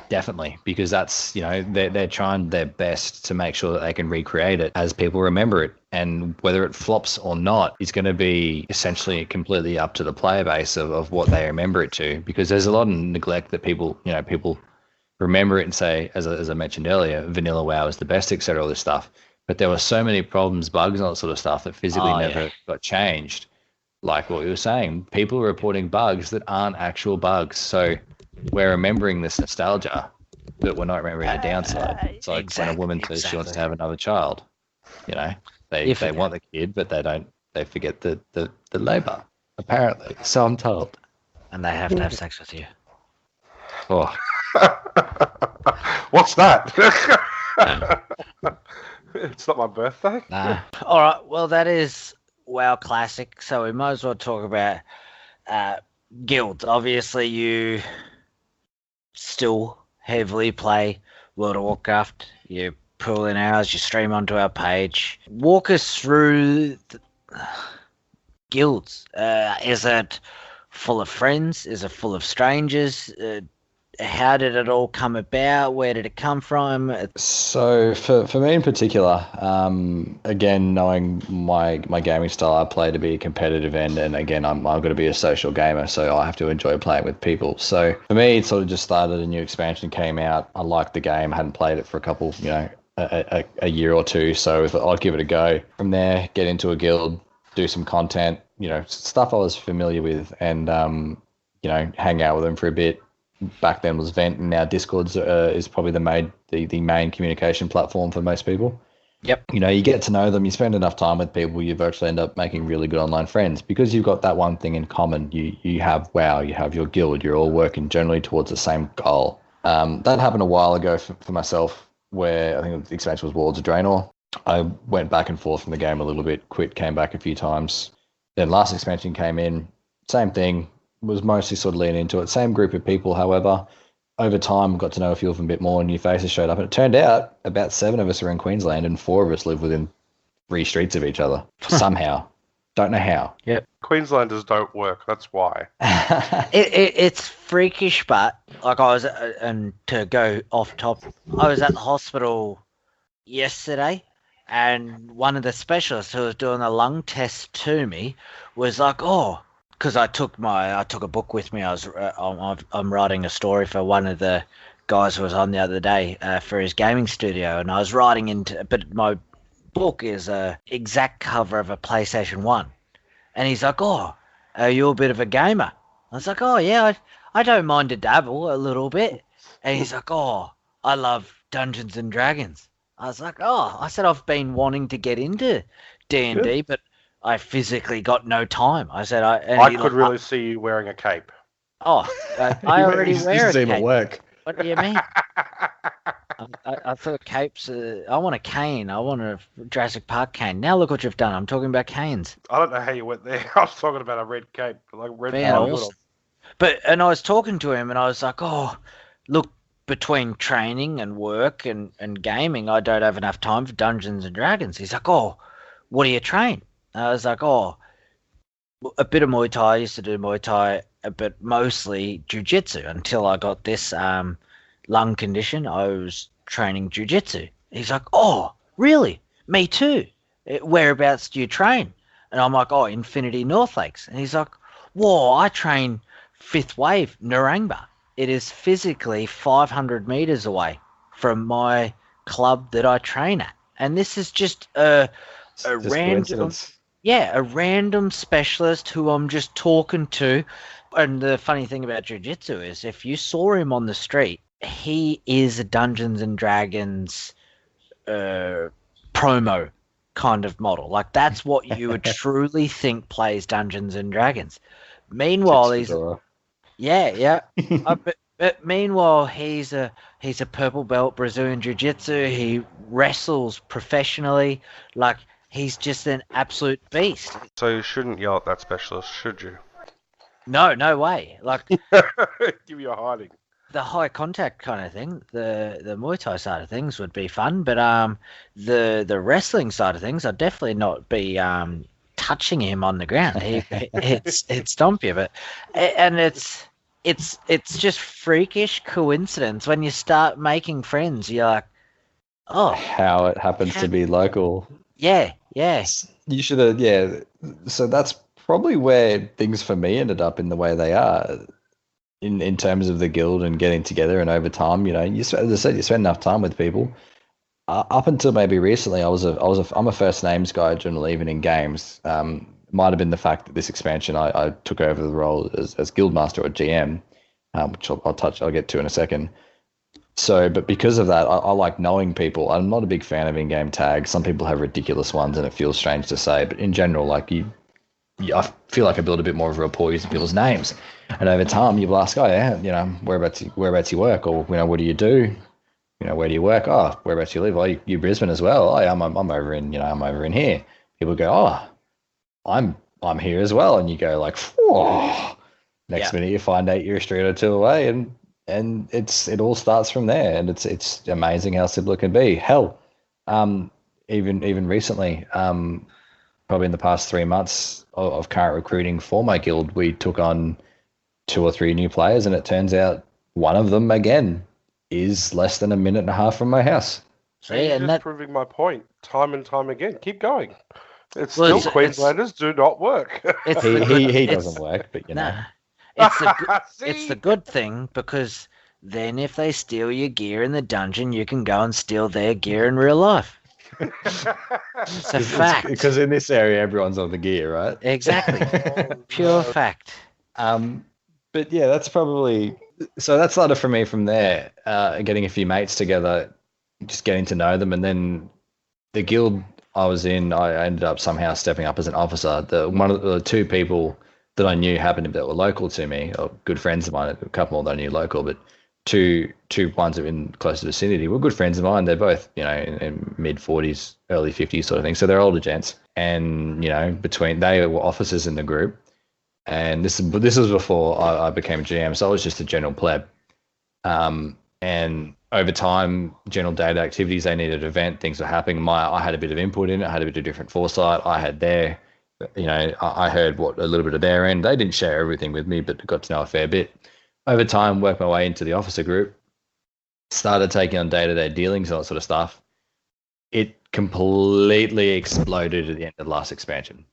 Speaker 3: definitely, because that's they're trying their best to make sure that they can recreate it as people remember it, and whether it flops or not is going to be essentially completely up to the player base of what they remember it to, because there's a lot of neglect that people remember it and say, as I mentioned earlier, vanilla WoW is the best, etc. All this stuff. But there were so many problems, bugs, and all that sort of stuff that physically never got changed. Like what we were saying, people are reporting bugs that aren't actual bugs. So we're remembering this nostalgia, but we're not remembering the downside. It's like when a woman says she wants to have another child. They want the kid, but they forget the labour, apparently. So I'm told.
Speaker 1: And they have to have sex with you.
Speaker 3: Oh.
Speaker 2: What's that? It's not my birthday.
Speaker 1: Nah. All right. Well, that is WoW Classic, so we might as well talk about guilds. Obviously, you still heavily play World of Warcraft. You pull in hours. You stream onto our page. Walk us through guilds. Is it full of friends? Is it full of strangers? How did it all come about? Where did it come from?
Speaker 3: So for me in particular, again, knowing my gaming style, I play to be a competitive end, and again, I'm going to be a social gamer, so I have to enjoy playing with people. So for me, it sort of just started. A new expansion came out. I liked the game. I hadn't played it for a couple, a year or two, so I'd give it a go. From there, get into a guild, do some content, stuff I was familiar with, and hang out with them for a bit. Back then was Vent, and now Discord is probably the main communication platform for most people.
Speaker 1: Yep.
Speaker 3: You get to know them, you spend enough time with people, you virtually end up making really good online friends because you've got that one thing in common. You have WoW, you have your guild, you're all working generally towards the same goal. That happened a while ago for myself, where I think the expansion was Worlds of Draenor. I went back and forth from the game a little bit, quit, came back a few times. Then last expansion came in, same thing. Was mostly sort of leaning into it. Same group of people, however, over time, got to know a few of them a bit more, and new faces showed up. And it turned out about 7 of us are in Queensland, and 4 of us live within 3 streets of each other somehow. Don't know how.
Speaker 1: Yep.
Speaker 2: Queenslanders don't work. That's why.
Speaker 1: It's freakish, but like I was, and to go off top, I was at the hospital yesterday, and one of the specialists who was doing the lung test to me was like, "Oh," because I took a book with me. I'm writing a story for one of the guys who was on the other day for his gaming studio, and I was writing into, but my book is a exact cover of a PlayStation 1. And he's like, "Oh, are you a bit of a gamer?" I was like, "Oh, yeah, I don't mind to dabble a little bit." And he's like, "Oh, I love Dungeons and Dragons." I was like, "Oh," I said, "I've been wanting to get into D&D, but I physically got no time." I said,
Speaker 2: I could really see you wearing a cape.
Speaker 1: "Oh, I already wear a cape."
Speaker 3: At work.
Speaker 1: What do you mean? I thought capes. I want a cane. I want a Jurassic Park cane. Now look what you've done. I'm talking about canes.
Speaker 2: I don't know how you went there. I was talking about a red cape, like red.
Speaker 1: Man, awesome. And I was talking to him, and I was like, "Oh, look, between training and work and gaming, I don't have enough time for Dungeons and Dragons." He's like, "Oh, what do you train?" And I was like, "Oh, a bit of Muay Thai. I used to do Muay Thai, but mostly Jiu-Jitsu until I got this lung condition. I was training Jiu-Jitsu." He's like, "Oh, really? Me too. Whereabouts do you train?" And I'm like, "Oh, Infinity North Lakes." And he's like, "Whoa, I train Fifth Wave Narangba. It is physically 500 meters away from my club that I train at." And this is just a random, a random specialist who I'm just talking to. And the funny thing about Jiu-Jitsu is if you saw him on the street, he is a Dungeons and Dragons promo kind of model. Like, that's what you would truly think plays Dungeons and Dragons. Meanwhile, but meanwhile, he's a purple belt Brazilian Jiu-Jitsu. He wrestles professionally. Like, he's just an absolute beast.
Speaker 2: So you shouldn't yell at that specialist, should you?
Speaker 1: No way. Like,
Speaker 2: give you a hiding.
Speaker 1: The high contact kind of thing, the Muay Thai side of things would be fun, but the wrestling side of things, I'd definitely not be touching him on the ground. He'd stomp you, and it's just freakish coincidence when you start making friends. You're like, oh,
Speaker 3: how it happens to be local.
Speaker 1: Yeah.
Speaker 3: You should have, So that's probably where things for me ended up in the way they are. In terms of the guild and getting together, and over time, as I said, you spend enough time with people. Up until maybe recently, I'm a first names guy generally, even in games. Might have been the fact that this expansion, I took over the role as guildmaster or GM, which I'll get to in a second. So, but because of that, I like knowing people. I'm not a big fan of in-game tags. Some people have ridiculous ones, and it feels strange to say, but in general, like I feel like I build a bit more of a rapport using people's names. And over time, you'll ask, "Oh, yeah, whereabouts you work?" Or, what do you do? Where do you work? "Oh, whereabouts you live?" "Oh, you Brisbane as well?" "Oh, yeah, I'm over in, I'm over in here." People go, "Oh, I'm here as well." And you go like, "Whoa." Next minute you find out you're a street or two away, and it all starts from there. And it's amazing how simple it can be. Hell, even recently, probably in the past 3 months of current recruiting for my guild, we took on 2 or 3 new players, and it turns out one of them, again, is less than a minute and a half from my house.
Speaker 2: See, and that's proving my point time and time again. Keep going. Queenslanders do not work.
Speaker 3: He doesn't work, but
Speaker 1: it's the good thing, because then if they steal your gear in the dungeon, you can go and steal their gear in real life. It's a fact.
Speaker 3: Because in this area, everyone's on the gear, right?
Speaker 1: Exactly. Pure fact.
Speaker 3: But yeah, that's probably... So that started for me from there, getting a few mates together, just getting to know them. And then the guild I was in, I ended up somehow stepping up as an officer. One of the 2 people that I knew that were local to me, or good friends of mine, a couple more that I knew local, but two ones that were in close vicinity were good friends of mine. They're both, in mid-40s, early 50s sort of thing. So they're older gents. And, they were officers in the group. And this was before I became GM, so I was just a general pleb. And over time, general data activities, they needed an event, things were happening. I had a bit of input in it. I had a bit of different foresight. I had their, I heard a little bit of their end. They didn't share everything with me, but got to know a fair bit. Over time, worked my way into the officer group, started taking on day-to-day dealings and all that sort of stuff. It completely exploded at the end of the last expansion.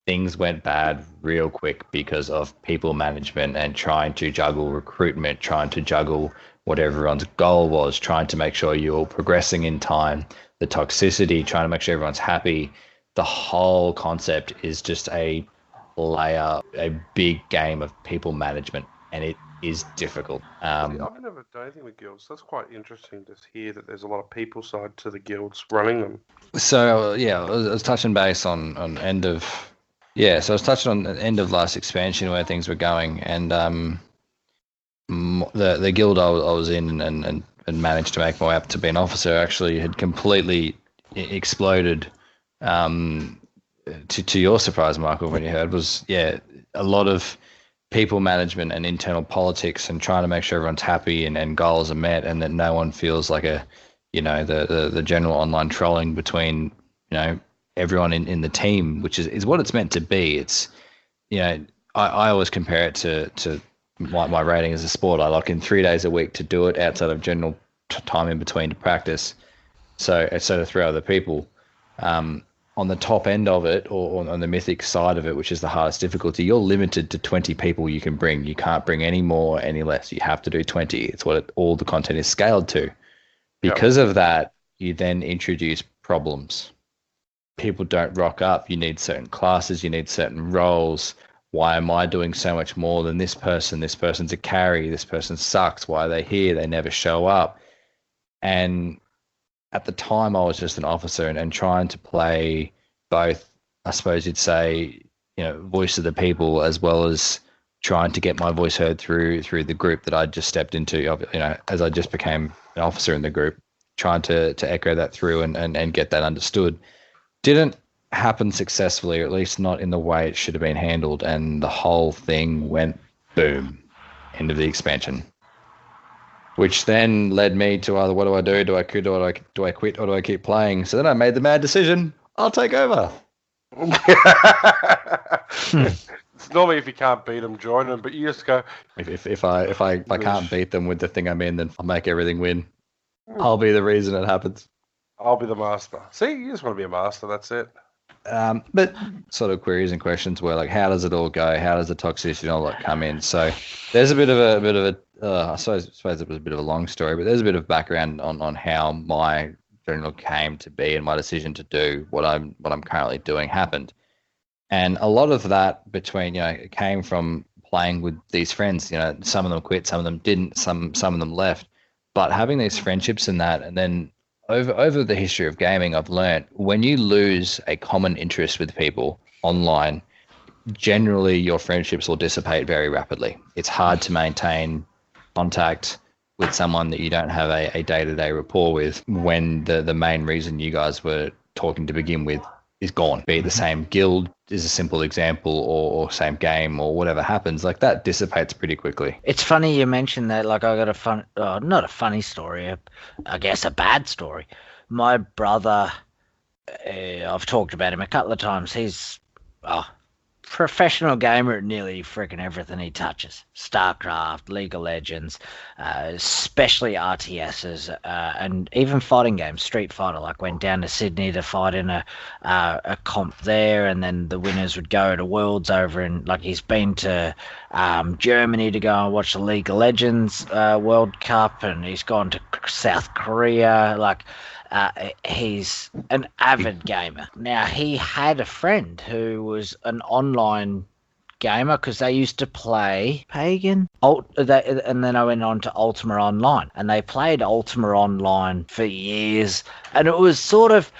Speaker 3: Things went bad real quick because of people management and trying to juggle recruitment, trying to juggle what everyone's goal was, trying to make sure you're progressing in time, the toxicity, trying to make sure everyone's happy. The whole concept is just a big game of people management, and it is difficult.
Speaker 2: I've never done anything with guilds. That's quite interesting to hear that there's a lot of people side to the guilds running them.
Speaker 3: So I was touching base on end of so I was touching on the end of last expansion where things were going, and the guild I was in and managed to make my way up to be an officer actually had completely exploded. To your surprise, Michael, when you heard was a lot of people management and internal politics and trying to make sure everyone's happy and goals are met and that no one feels like the general online trolling between everyone in the team, which is what it's meant to be. It's I always compare it to my rating as a sport. I lock in 3 days a week to do it outside of general time in between to practice. So to 3 other people. On the top end of it, or on the mythic side of it, which is the hardest difficulty, you're limited to 20 people you can bring. You can't bring any more, any less. You have to do 20. It's what all the content is scaled to. Because of that, you then introduce problems. People don't rock up. You need certain classes. You need certain roles. Why am I doing so much more than this person? This person's a carry. This person sucks. Why are they here? They never show up. And at the time, I was just an officer and trying to play both, I suppose you'd say, voice of the people, as well as trying to get my voice heard through the group that I just stepped into, as I just became an officer in the group, trying to echo that through and get that understood. Didn't happen successfully, or at least not in the way it should have been handled, and the whole thing went boom, end of the expansion. Which then led me to either what do I do? Do I quit? Do I quit? Or do I keep playing? So then I made the mad decision. I'll take over.
Speaker 2: Normally, if you can't beat them, join them. But you just go.
Speaker 3: If I can't beat them with the thing I'm in, then I'll make everything win. I'll be the reason it happens.
Speaker 2: I'll be the master. See, you just want to be a master. That's it.
Speaker 3: But sort of queries and questions were like, how does it all go? How does the toxicity and all that come in? So there's a bit of a I suppose it was a bit of a long story, but there's a bit of background on how my journal came to be and my decision to do what I'm currently doing happened. And a lot of that between, it came from playing with these friends. Some of them quit, some of them didn't, some of them left. But having these friendships and that, and then over the history of gaming, I've learned when you lose a common interest with people online, generally your friendships will dissipate very rapidly. It's hard to maintain contact with someone that you don't have a day-to-day rapport with when the main reason you guys were talking to begin with is gone. Be it the same guild is a simple example, or same game, or whatever happens, like that dissipates pretty quickly.
Speaker 1: It's funny you mentioned that. Like, I got not a funny story, I guess a bad story. My brother, I've talked about him a couple of times. He's professional gamer at nearly freaking everything he touches. StarCraft, League of Legends, especially RTSs, and even fighting games. Street Fighter, like went down to Sydney to fight in a comp there, and then the winners would go to Worlds over in, like, he's been to Germany to go and watch the League of Legends World Cup, and he's gone to South Korea, like. He's an avid gamer. Now, he had a friend who was an online gamer because they used to play Pagan, and then I went on to Ultima Online, and they played Ultima Online for years, and it was sort of,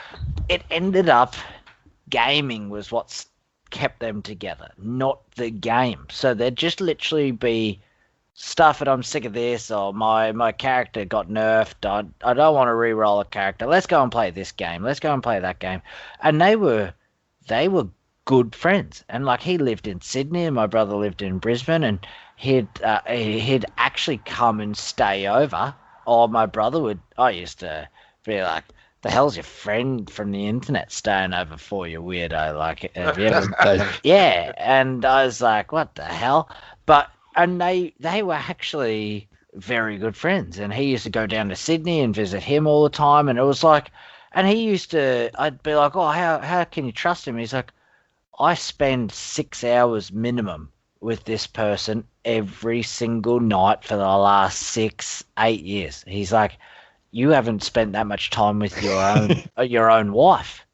Speaker 1: it ended up, gaming was what's kept them together, not the game. So there'd just literally be stuff and I'm sick of this, or my character got nerfed, I don't want to re-roll a character, let's go and play this game, let's go and play that game. And they were good friends, and like, he lived in Sydney and my brother lived in Brisbane, and he'd actually come and stay over. Or my brother would. I used to be like, "The hell's your friend from the internet staying over for you, weirdo?" Like, have you ever? Yeah, and I was like, "What the hell?" And they were actually very good friends, and he used to go down to Sydney and visit him all the time, and it was like, and he used to. I'd be like, "Oh, how can you trust him?" He's like, "I spend 6 hours minimum with this person every single night for the last 6, 8 years." He's like, "You haven't spent that much time with your own wife.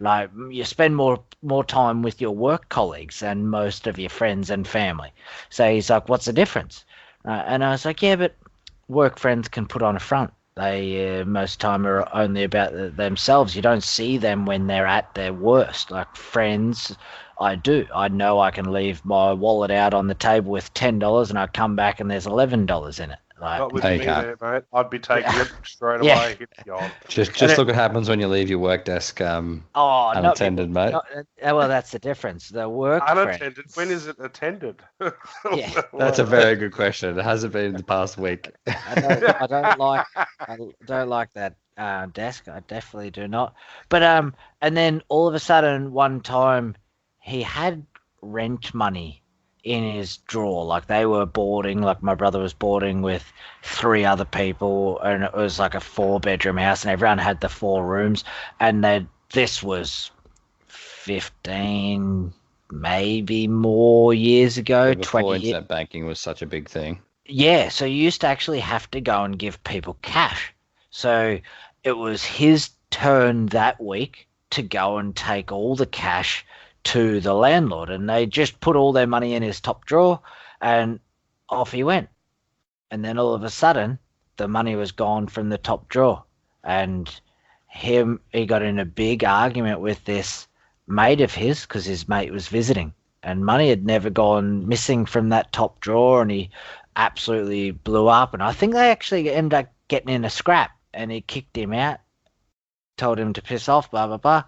Speaker 1: Like, you spend more time with your work colleagues than most of your friends and family." So he's like, "What's the difference?" And I was like, "Yeah, but work friends can put on a front. They most time are only about themselves. You don't see them when they're at their worst. Like friends, I do. I know I can leave my wallet out on the table with $10, and I come back and there's $11 in it. Like,
Speaker 2: Not with
Speaker 3: No,
Speaker 2: me
Speaker 3: you can't.
Speaker 2: there, mate. I'd be taking it straight
Speaker 1: Yeah.
Speaker 2: away. Hit the on.
Speaker 3: Just
Speaker 1: And
Speaker 3: look what happens when you leave your work desk unattended, mate.
Speaker 1: Well, that's the difference. The work friend.
Speaker 2: Unattended. When is it attended?
Speaker 1: Yeah.
Speaker 3: That's a very good question. It hasn't been in the past week.
Speaker 1: I don't like that desk. I definitely do not. But and then all of a sudden, one time, he had rent money in his drawer. Like they were boarding. Like my brother was boarding with 3 other people, and it was like a 4-bedroom house, and everyone had the 4 rooms. And this was 15, maybe more years ago.
Speaker 3: Before
Speaker 1: 20 years.
Speaker 3: internet banking was such a big thing.
Speaker 1: Yeah, so you used to actually have to go and give people cash. So it was his turn that week to go and take all the cash to the landlord, and they just put all their money in his top drawer, and off he went. And then all of a sudden, the money was gone from the top drawer, and he got in a big argument with this mate of his because his mate was visiting, and money had never gone missing from that top drawer, and he absolutely blew up. And I think they actually ended up getting in a scrap, and he kicked him out, told him to piss off, blah blah blah.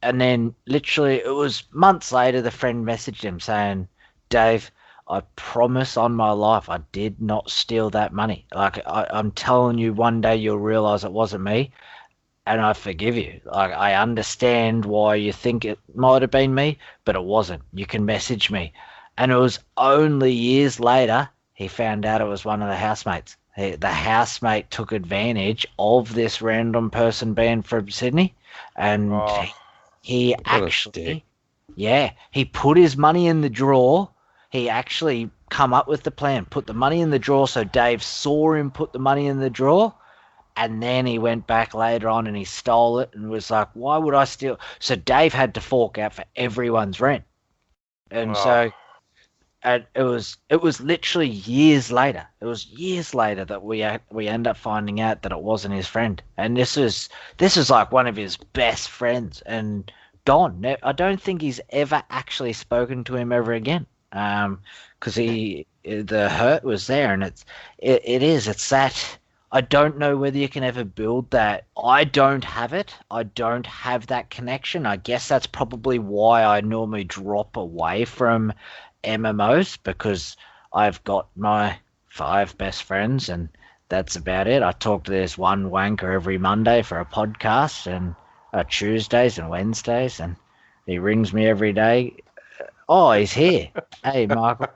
Speaker 1: And then literally it was months later, the friend messaged him saying, "Dave, I promise on my life I did not steal that money. Like I'm telling you, one day you'll realize it wasn't me, and I forgive you. Like I understand why you think it might have been me, but it wasn't. You can message me." And it was only years later he found out it was one of the housemates. The housemate took advantage of this random person being from Sydney, and he actually, he put his money in the drawer. He actually come up with the plan, put the money in the drawer, so Dave saw him put the money in the drawer, and then he went back later on and he stole it and was like, "Why would I steal?" So Dave had to fork out for everyone's rent, and so. And it was literally years later. It was years later that we end up finding out that it wasn't his friend. And this is like one of his best friends. And Don, I don't think he's ever actually spoken to him ever again. Because the hurt was there, and it's that. I don't know whether you can ever build that. I don't have it. I don't have that connection. I guess that's probably why I normally drop away from MMOs, because I've got my 5 best friends and that's about it. I talk to this one wanker every Monday for a podcast, and Tuesdays and Wednesdays, and he rings me every day. Oh, he's here. Hey, Michael.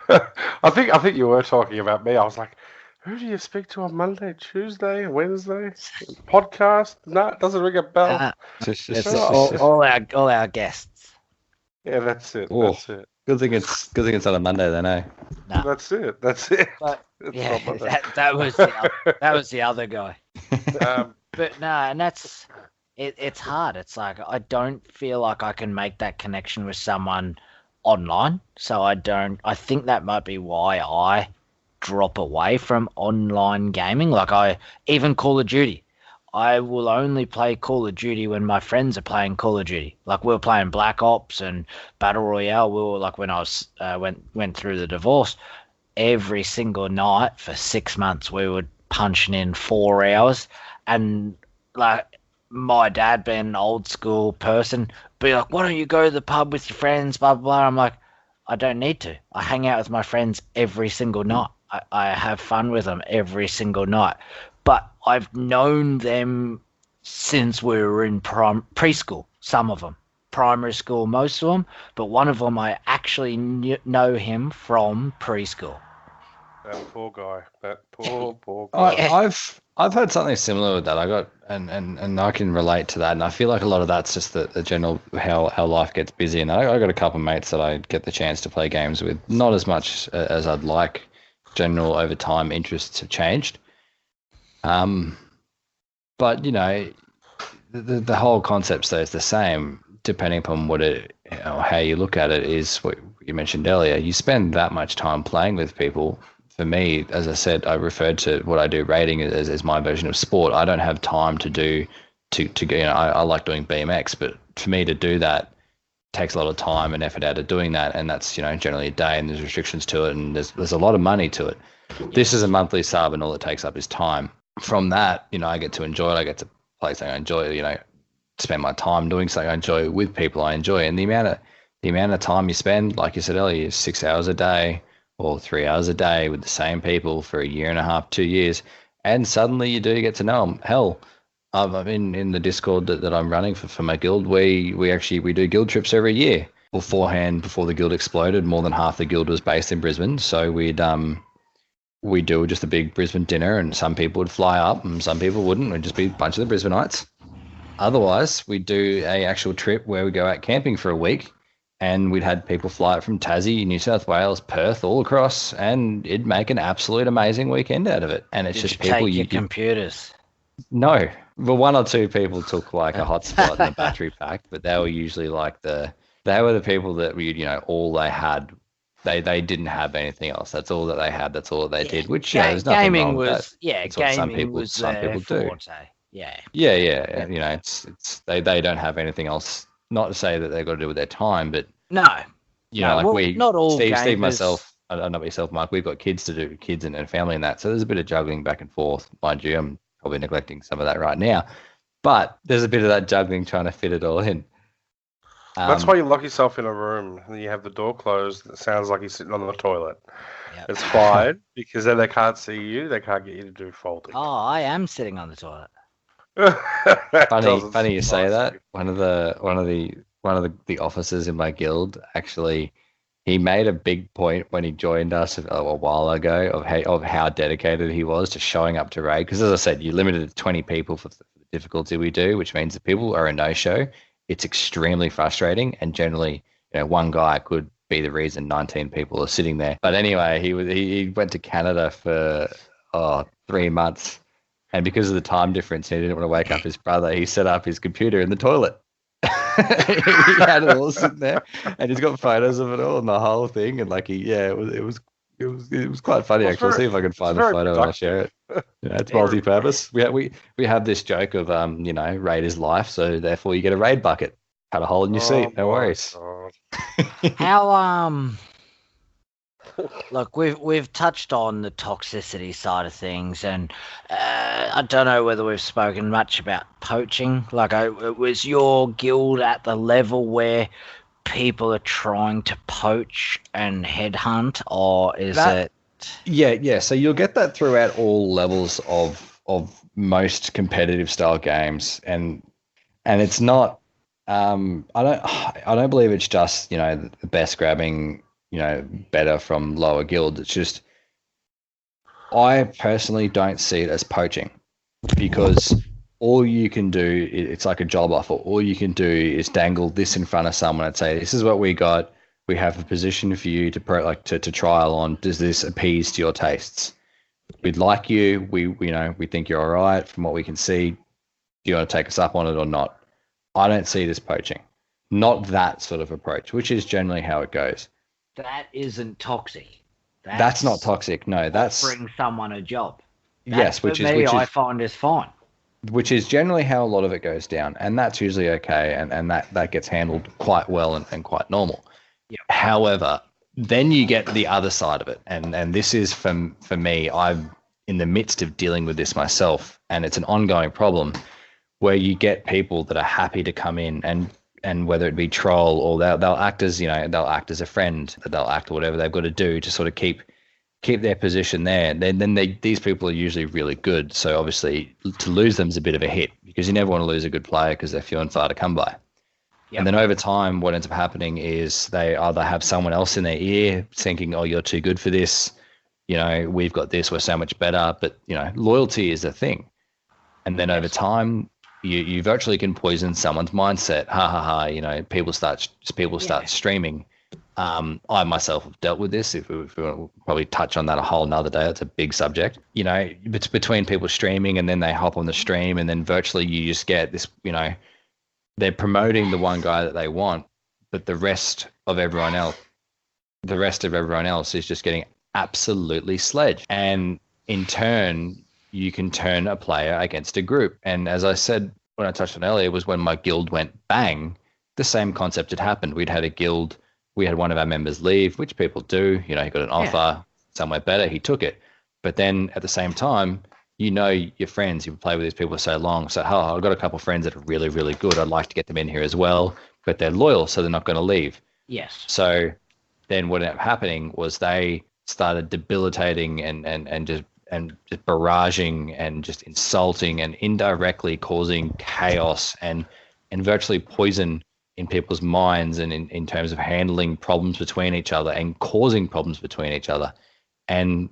Speaker 2: I think you were talking about me. I was like, who do you speak to on Monday, Tuesday, Wednesday? Podcast? No, it doesn't ring a bell.
Speaker 1: It's all our guests.
Speaker 2: Yeah, that's it.
Speaker 3: Oh,
Speaker 2: that's it.
Speaker 3: Good thing it's on a Monday then, eh?
Speaker 1: No.
Speaker 2: That's it.
Speaker 1: But, yeah, that was the other guy. But no, and that's it's hard. It's like I don't feel like I can make that connection with someone online, so I think that might be why I drop away from online gaming. Like even Call of Duty. I will only play Call of Duty when my friends are playing Call of Duty. Like we were playing Black Ops and Battle Royale. We were like when I was went through the divorce, every single night for 6 months we were punching in 4 hours, and like my dad being an old school person, be like, "Why don't you go to the pub with your friends?" Blah blah blah. I'm like, I don't need to. I hang out with my friends every single night. I have fun with them every single night. But I've known them since we were in preschool, some of them. Primary school, most of them. But one of them, I actually know him from preschool.
Speaker 2: That poor guy. That poor guy.
Speaker 3: I've had something similar with that. I got and I can relate to that, and I feel like a lot of that's just the general how life gets busy. And I got a couple of mates that I get the chance to play games with, not as much as I'd like. General over time interests have changed. But you know, the whole concept stays the same depending upon what it or how you look at it. Is what you mentioned earlier. You spend that much time playing with people. For me, as I said, I referred to what I do raiding as my version of sport. I don't have time to do to you know, I like doing BMX, but for me to do that takes a lot of time and effort out of doing that, and that's, you know, generally a day, and there's restrictions to it, and there's a lot of money to it. This is a monthly sub, and all it takes up is time. From that, you know, I get to enjoy it. I get to play something I enjoy. You know, spend my time doing something I enjoy with people I enjoy, and the amount of time you spend, like you said earlier, is 6 hours a day or 3 hours a day with the same people for a year and a half, 2 years, and suddenly you do get to know them. Hell, I'm in the Discord that I'm running for my guild. We do guild trips every year. Beforehand, before the guild exploded, more than half the guild was based in Brisbane, so we'd do just a big Brisbane dinner, and some people would fly up and some people wouldn't. We'd just be a bunch of the Brisbaneites. Otherwise, we'd do a actual trip where we go out camping for a week, and we'd had people fly it from Tassie, New South Wales, Perth, all across, and it'd make an absolute amazing weekend out of it. And it's just people
Speaker 1: you computers.
Speaker 3: No, well, one or two people took like a hotspot and a battery pack, but they were usually like they were the people that we, you know, all they had. They didn't have anything else. That's all that they had. That's all that they did. Which there's nothing
Speaker 1: gaming
Speaker 3: wrong with
Speaker 1: was
Speaker 3: that.
Speaker 1: yeah,
Speaker 3: It's what
Speaker 1: gaming was
Speaker 3: some people do.
Speaker 1: forte. Yeah.
Speaker 3: Yeah. You know, it's they don't have anything else. Not to say that they've got to do with their time, but
Speaker 1: no,
Speaker 3: you know, like
Speaker 1: well, not all
Speaker 3: Steve, myself, not myself, Mike. We've got kids to do, kids and family and that. So there's a bit of juggling back and forth. Mind you, I'm probably neglecting some of that right now, but there's a bit of that juggling trying to fit it all in.
Speaker 2: That's why you lock yourself in a room and you have the door closed. It sounds like you're sitting on the toilet. Yep. It's fine because then they can't see you. They can't get you to do folding.
Speaker 1: Oh, I am sitting on the toilet.
Speaker 3: funny you say that. One of the officers in my guild, actually, he made a big point when he joined us a while ago of how dedicated he was to showing up to raid. Because as I said, you're limited to 20 people for the difficulty we do, which means that people are a no-show. It's extremely frustrating, and generally, you know, one guy could be the reason 19 people are sitting there. But anyway, he went to Canada for 3 months, and because of the time difference, he didn't want to wake up his brother. He set up his computer in the toilet. He had it all sitting there, and he's got photos of it all and the whole thing. And like it was quite funny actually. I'll see if I can find the photo and I'll share it. Yeah, it's multi-purpose. We have this joke of you know, raid is life, so therefore you get a raid bucket. Cut a hole in your seat. No worries.
Speaker 1: How look, we've touched on the toxicity side of things, and I don't know whether we've spoken much about poaching. Like, was your guild at the level where people are trying to poach and headhunt, or is it?
Speaker 3: Yeah. So you'll get that throughout all levels of most competitive style games, and it's not. I don't believe it's just, you know, the best grabbing, you know, better from lower guilds. It's just, I personally don't see it as poaching, because all you can do, it's like a job offer. All you can do is dangle this in front of someone and say, this is what we got. We have a position for you to trial on. Does this appease to your tastes? We'd like you. We think you're all right from what we can see. Do you want to take us up on it or not? I don't see it as poaching. Not that sort of approach, which is generally how it goes.
Speaker 1: That isn't toxic.
Speaker 3: That's not toxic. No, that's
Speaker 1: offering someone a job.
Speaker 3: Yes, which
Speaker 1: I find is fine.
Speaker 3: Which is generally how a lot of it goes down, and that's usually okay, and that gets handled quite well and quite normal.
Speaker 1: Yep.
Speaker 3: However, then you get the other side of it, and this is for me. I'm in the midst of dealing with this myself, and it's an ongoing problem where you get people that are happy to come in, and and whether it be troll or they'll act as they'll act as a friend, they'll act whatever they've got to do to sort of keep their position there. Then these people are usually really good. So obviously to lose them is a bit of a hit because you never want to lose a good player because they're few and far to come by. Yep. And then over time, what ends up happening is they either have someone else in their ear thinking, "Oh, you're too good for this. We've got this. We're so much better." But loyalty is a thing. And then over time, you virtually can poison someone's mindset. Ha ha ha! People start streaming. I myself have dealt with this. If we will probably touch on that a whole nother day. It's a big subject. It's between people streaming and then they hop on the stream and then virtually you just get this. They're promoting the one guy that they want, but the rest of everyone else is just getting absolutely sledged. And in turn, you can turn a player against a group. And as I said, when I touched on earlier, was when my guild went bang, the same concept had happened. We'd had a guild, we had one of our members leave, which people do. He got an offer somewhere better, he took it. But then at the same time, your friends, you play with these people for so long. So, I've got a couple of friends that are really, really good. I'd like to get them in here as well, but they're loyal, so they're not going to leave.
Speaker 1: Yes.
Speaker 3: So then what ended up happening was they started debilitating and just barraging and just insulting and indirectly causing chaos and virtually poison in people's minds and in terms of handling problems between each other and causing problems between each other. And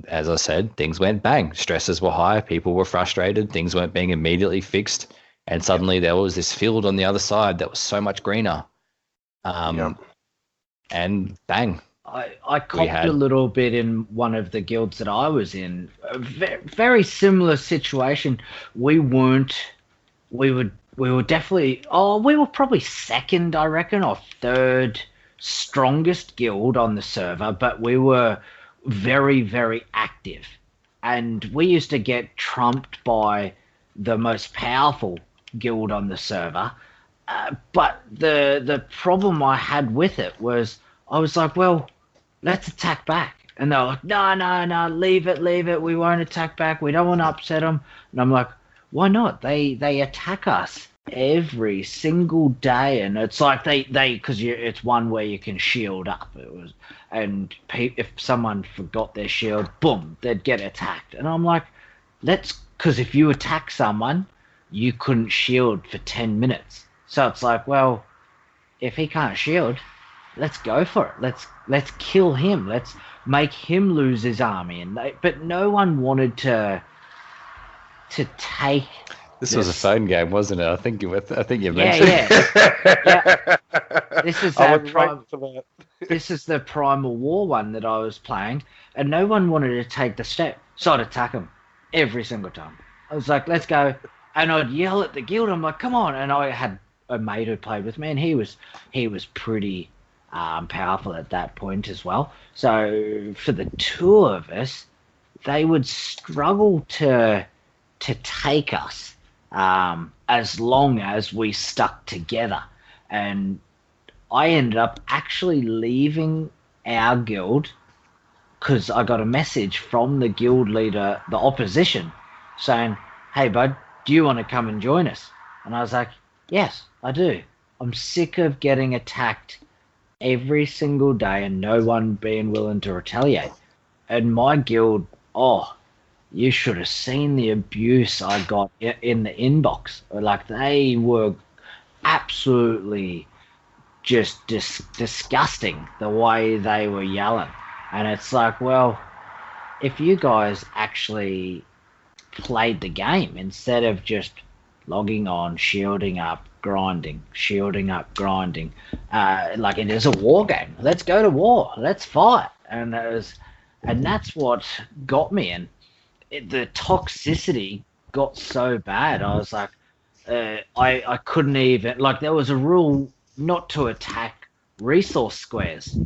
Speaker 3: as I said, things went bang. Stresses were high. People were frustrated. Things weren't being immediately fixed. And suddenly there was this field on the other side that was so much greener. And bang.
Speaker 1: I copped a little bit in one of the guilds that I was in. A very similar situation. We were definitely, we were probably second, I reckon, or third strongest guild on the server, but we were very, very active. And we used to get trumped by the most powerful guild on the server. But the problem I had with it was I was like, well, let's attack back. And they're like, no, leave it. We won't attack back. We don't want to upset them. And I'm like, why not? They attack us every single day. And it's like because it's one where you can shield up. And if someone forgot their shield, boom, they'd get attacked. And I'm like, because if you attack someone, you couldn't shield for 10 minutes. So it's like, well, if he can't shield, let's go for it. Let's kill him. Let's make him lose his army. But no one wanted to take.
Speaker 3: This was a phone game, wasn't it? I think you mentioned.
Speaker 1: Yeah. This is the Primal War one that I was playing, and no one wanted to take the step. So I'd attack them every single time. I was like, let's go. And I'd yell at the guild. I'm like, come on. And I had a mate who played with me, and he was pretty powerful at that point as well. So for the two of us, they would struggle to take us as long as we stuck together. And I ended up actually leaving our guild because I got a message from the guild leader, the opposition, saying, hey, bud, do you want to come and join us? And I was like, yes, I do. I'm sick of getting attacked every single day and no one being willing to retaliate. And my guild, you should have seen the abuse I got in the inbox. Like, they were absolutely just disgusting the way they were yelling. And it's like, well, if you guys actually played the game instead of just logging on, shielding up, grinding, like it is a war game. Let's go to war. Let's fight. And that's what got me. And the toxicity got so bad. I was like, I couldn't even, like, there was a rule not to attack resource squares.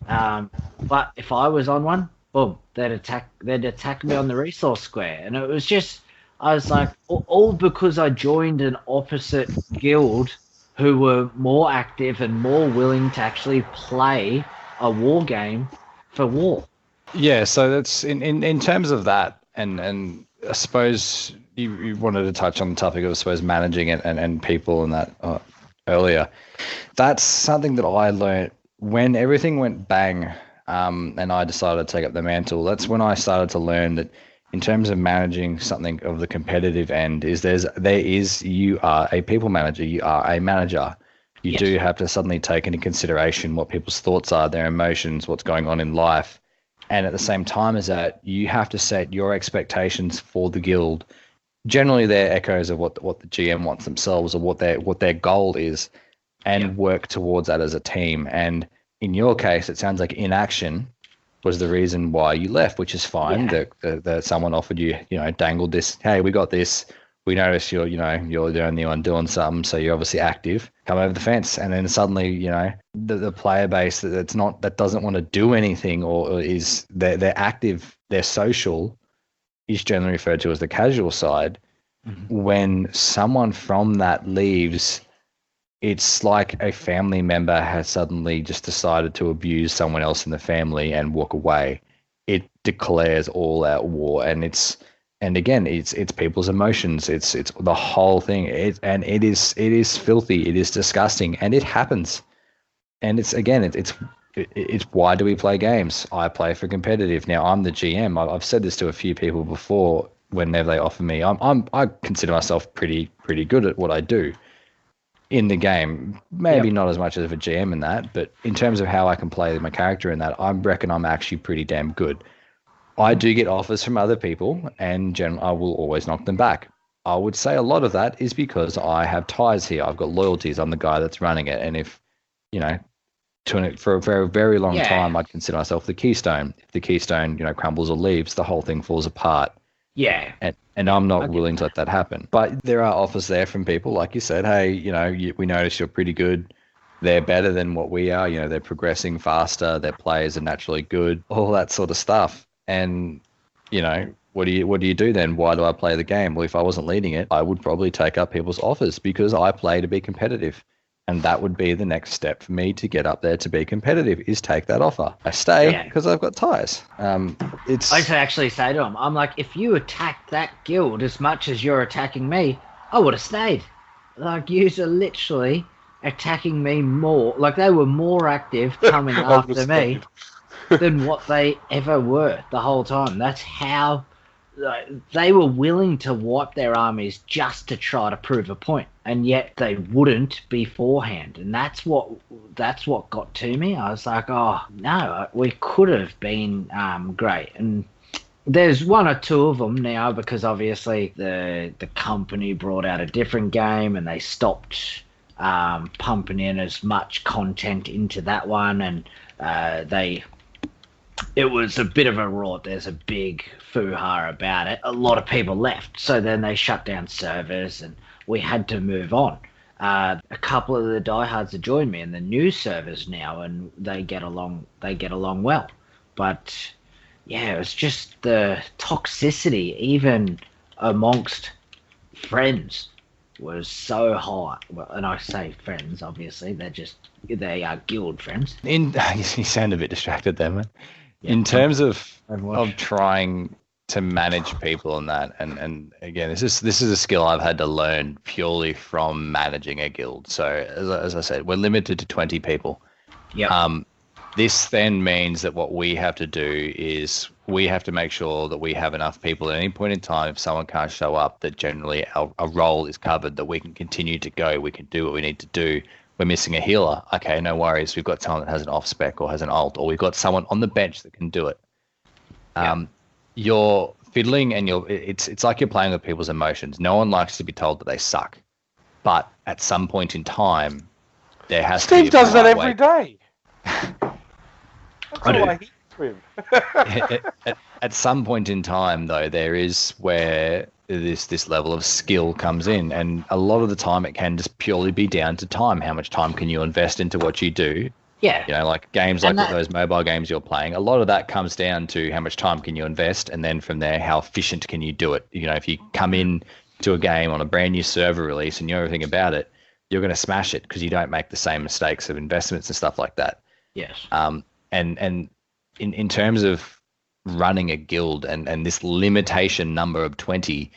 Speaker 1: But if I was on one, boom, they'd attack me on the resource square. And it was just, I was like, all because I joined an opposite guild who were more active and more willing to actually play a war game for war.
Speaker 3: Yeah, so that's in terms of that, and I suppose you wanted to touch on the topic of, I suppose, managing it and people and that. earlier. That's something that I learned when everything went bang, and I decided to take up the mantle. That's when I started to learn that in terms of managing something of the competitive end, you are a people manager, you are a manager. You do have to suddenly take into consideration what people's thoughts are, their emotions, what's going on in life. And at the same time as that, you have to set your expectations for the guild. Generally, they're echoes of what the GM wants themselves or what their goal is, and work towards that as a team. And in your case, it sounds like inaction was the reason why you left, which is fine. That someone offered you, dangled this. Hey, we got this. We notice you're the only one doing something, so you're obviously active. Come over the fence, and then suddenly, the player base that doesn't want to do anything or is they're active, they're social, is generally referred to as the casual side. Mm-hmm. When someone from that leaves, it's like a family member has suddenly just decided to abuse someone else in the family and walk away. It declares all out war, and it's people's emotions. It's the whole thing. It is filthy. It is disgusting, and it happens. And it's why do we play games? I play for competitive. Now I'm the GM. I've said this to a few people before. Whenever they offer me, I consider myself pretty good at what I do in the game. Maybe not as much as a GM in that, but in terms of how I can play my character in that, I reckon I'm actually pretty damn good. I do get offers from other people, and I will always knock them back. I would say a lot of that is because I have ties here. I've got loyalties. I'm the guy that's running it, and if for a very, very long time, I'd consider myself the keystone. If the keystone, crumbles or leaves, the whole thing falls apart.
Speaker 1: Yeah.
Speaker 3: And I'm not willing to let that happen. But there are offers there from people, like you said, hey, we notice you're pretty good. They're better than what we are. They're progressing faster. Their players are naturally good, all that sort of stuff. And, what do you do then? Why do I play the game? Well, if I wasn't leading it, I would probably take up people's offers because I play to be competitive. And that would be the next step for me to get up there to be competitive, is take that offer. I stay because I've got ties.
Speaker 1: I used to actually say to him, I'm like, if you attacked that guild as much as you're attacking me, I would have stayed. Like, you are literally attacking me more. Like, they were more active coming after me than what they ever were the whole time. That's how they were willing to wipe their armies just to try to prove a point, and yet they wouldn't beforehand. And that's what got to me. I was like, oh no, we could have been great. And there's one or two of them now, because obviously the company brought out a different game and they stopped pumping in as much content into that one, and it was a bit of a rort. There's a big foo-ha about it. A lot of people left, so then they shut down servers and we had to move on. A couple of the diehards have joined me in the new servers now, and they get along well. But yeah, it was just the toxicity, even amongst friends, was so high. Well, and I say friends, obviously, they are guild friends.
Speaker 3: You sound a bit distracted there, man. In terms of trying to manage people and that, and again, this is a skill I've had to learn purely from managing a guild. So as I said, we're limited to 20 people.
Speaker 1: Yeah.
Speaker 3: This then means that what we have to do is we have to make sure that we have enough people at any point in time, if someone can't show up, that generally a role is covered, that we can continue to go, we can do what we need to do. We're missing a healer. Okay, no worries. We've got someone that has an off spec or has an ult, or we've got someone on the bench that can do it. You're fiddling, and it's like you're playing with people's emotions. No one likes to be told that they suck, but at some point in time, there has to be.
Speaker 2: Steve does that every day. That's all I hear from him.
Speaker 3: At some point in time, though, there is where this level of skill comes in, and a lot of the time it can just purely be down to time. How much time can you invest into what you do?
Speaker 1: Yeah.
Speaker 3: Like games like those mobile games you're playing, a lot of that comes down to how much time can you invest, and then from there, how efficient can you do it? If you come in to a game on a brand new server release and you know everything about it, you're going to smash it because you don't make the same mistakes of investments and stuff like that.
Speaker 1: Yes.
Speaker 3: And in terms of running a guild and this limitation number of 20,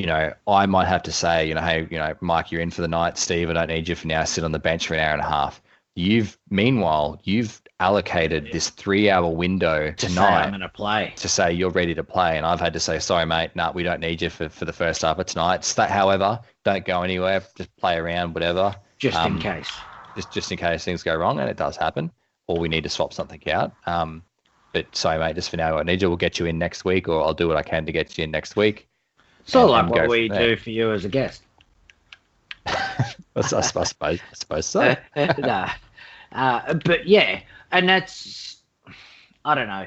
Speaker 3: I might have to say, hey, Mike, you're in for the night. Steve, I don't need you for now. Sit on the bench for an hour and a half. Meanwhile, you've allocated this 3-hour window
Speaker 1: To say
Speaker 3: tonight
Speaker 1: I'm going to play.
Speaker 3: to say you're ready to play, and I've had to say, sorry, mate, no, we don't need you for the first half of tonight. However, don't go anywhere. Just play around, whatever.
Speaker 1: Just in case.
Speaker 3: Just in case things go wrong, and it does happen, or we need to swap something out. But sorry, mate, just for now, I need you. We'll get you in next week, or I'll do what I can to get you in next week.
Speaker 1: So like what we do for you as a guest.
Speaker 3: I suppose so.
Speaker 1: Nah. But yeah, and that's, I don't know.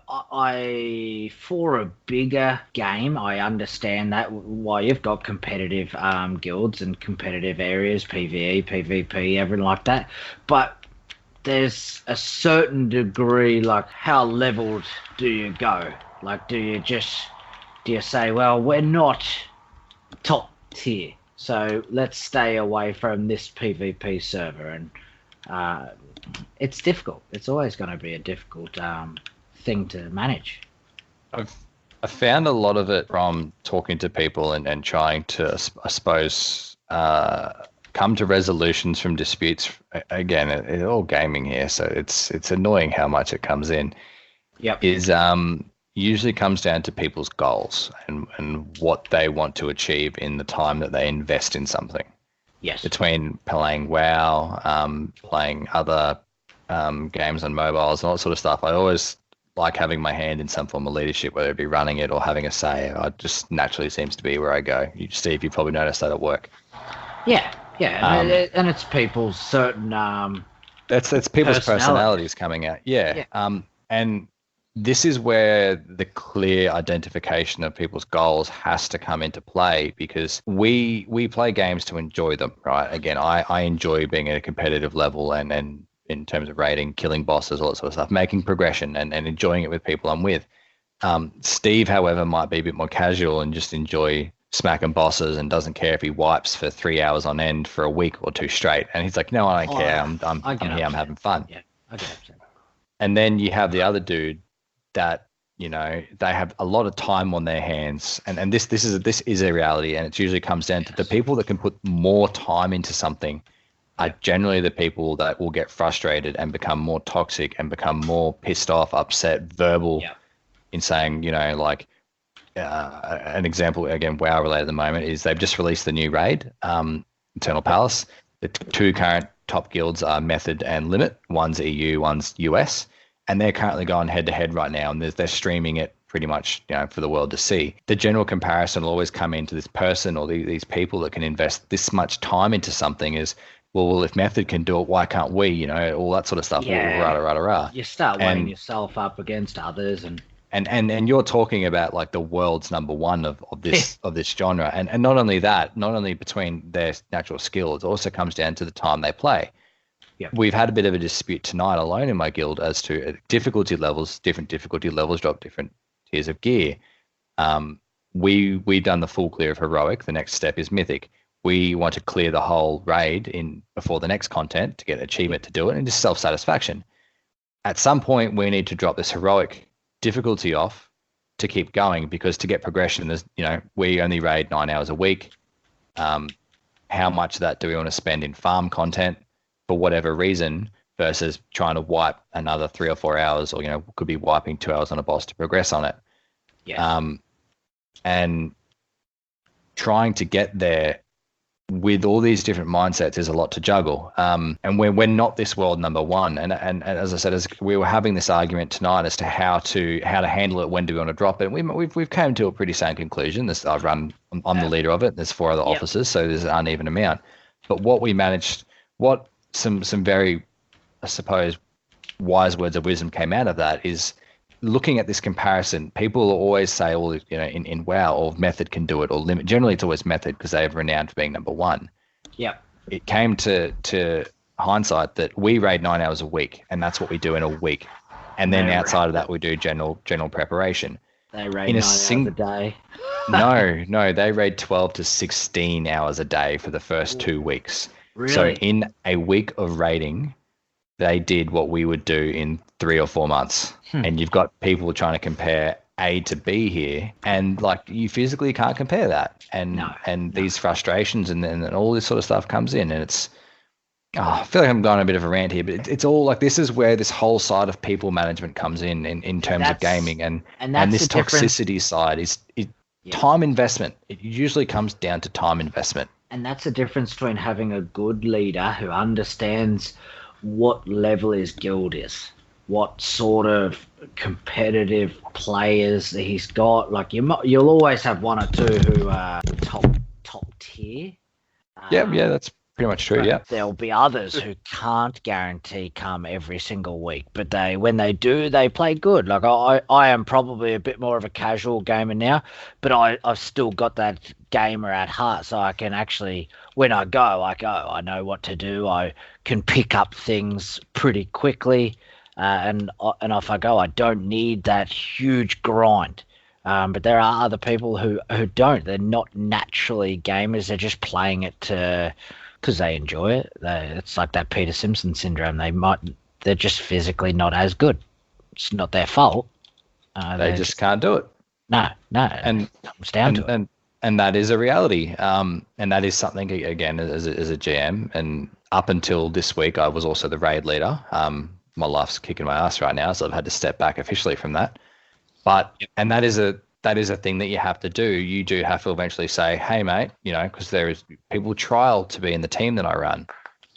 Speaker 1: I for a bigger game, I understand that why you've got competitive guilds and competitive areas, PvE, PvP, everything like that. But there's a certain degree, like how leveled do you go? Like, do you say, well, we're not top tier, so let's stay away from this PvP server? And it's difficult. It's always going to be a difficult thing to manage.
Speaker 3: I found a lot of it from talking to people and trying to, I suppose, come to resolutions from disputes. Again, it's all gaming here, so it's annoying how much it comes in.
Speaker 1: Yep.
Speaker 3: Usually comes down to people's goals and what they want to achieve in the time that they invest in something.
Speaker 1: Yes.
Speaker 3: Between playing WoW, playing other games on mobiles and all that sort of stuff, I always like having my hand in some form of leadership, whether it be running it or having a say. It just naturally seems to be where I go. Steve, you probably noticed that at work.
Speaker 1: Yeah, and it's people's certain
Speaker 3: it's people's personalities coming out. Yeah. And this is where the clear identification of people's goals has to come into play, because we play games to enjoy them, right? Again, I enjoy being at a competitive level and in terms of raiding, killing bosses, all that sort of stuff, making progression and enjoying it with people I'm with. Steve, however, might be a bit more casual and just enjoy smacking bosses and doesn't care if he wipes for 3 hours on end for a week or two straight. And he's like, no, I don't care. I'm here. I'm having fun.
Speaker 1: Yeah, I get upset.
Speaker 3: And then you have the other dude that, they have a lot of time on their hands, and this is a reality, and it usually comes down to the people that can put more time into something are generally the people that will get frustrated and become more toxic and become more pissed off, upset, verbal, in saying, an example, again, WoW related at the moment, is they've just released the new raid, Eternal Palace. The two current top guilds are Method and Limit. One's EU, one's US. And they're currently going head-to-head right now, and they're streaming it pretty much, for the world to see. The general comparison will always come into this person or these people that can invest this much time into something is, well, if Method can do it, why can't we? All that sort of stuff.
Speaker 1: Yeah. You start weighing yourself up against others, and
Speaker 3: you're talking about like the world's number one of this of this genre, and not only that, not only between their natural skills, it also comes down to the time they play.
Speaker 1: Yep.
Speaker 3: We've had a bit of a dispute tonight alone in my guild as to difficulty levels. Different difficulty levels drop different tiers of gear. We've done the full clear of heroic. The next step is mythic. We want to clear the whole raid before the next content to get achievement to do it, and just self-satisfaction. At some point, we need to drop this heroic difficulty off to keep going, because to get progression, there's we only raid 9 hours a week. How much of that do we want to spend in farm content for whatever reason, versus trying to wipe another 3 or 4 hours, or could be wiping 2 hours on a boss to progress on it. And trying to get there with all these different mindsets is a lot to juggle. And we're not this world number one. And as I said, as we were having this argument tonight as to how to handle it, when do we want to drop it, we've come to a pretty sane conclusion. I'm the leader of it. There's 4 other officers, so there's an uneven amount. But some very, I suppose, wise words of wisdom came out of that is looking at this comparison. People always say, in WoW, or Method can do it, or Limit. Generally, it's always Method because they have renowned for being number one.
Speaker 1: Yeah.
Speaker 3: It came to hindsight that we raid 9 hours a week, and that's what we do in a week. And then outside of that, we do general preparation.
Speaker 1: They raid 9 hours a day.
Speaker 3: No, they raid 12 to 16 hours a day for the first 2 weeks.
Speaker 1: Really?
Speaker 3: So in a week of raiding, they did what we would do in 3 or 4 months. And you've got people trying to compare A to B here, and like you physically can't compare that, and these frustrations and all this sort of stuff comes in, and it's. Oh, I feel like I'm going on a bit of a rant here, but it's all like this is where this whole side of people management comes in terms of gaming, and this toxicity side is time investment. It usually comes down to time investment.
Speaker 1: And that's the difference between having a good leader who understands what level his guild is, what sort of competitive players he's got. Like you'll always have one or two who are top tier.
Speaker 3: Yeah, that's pretty much true. Yeah,
Speaker 1: there'll be others who can't guarantee come every single week, but when they do, they play good. Like I am probably a bit more of a casual gamer now, but I've still got that gamer at heart, so I can actually, when I go, I know what to do. I can pick up things pretty quickly. And off I go. I don't need that huge grind. But there are other people who don't. They're not naturally gamers. They're just playing it because they enjoy it. It's like that Peter Simpson syndrome. They're just physically not as good. It's not their fault.
Speaker 3: They just can't do it.
Speaker 1: No, and it comes down to it.
Speaker 3: And that is a reality. And that is something, again, as a GM. And up until this week, I was also the raid leader. My life's kicking my ass right now, so I've had to step back officially from that. And that is a thing that you have to do. You do have to eventually say, hey, mate, because there is people trial to be in the team that I run.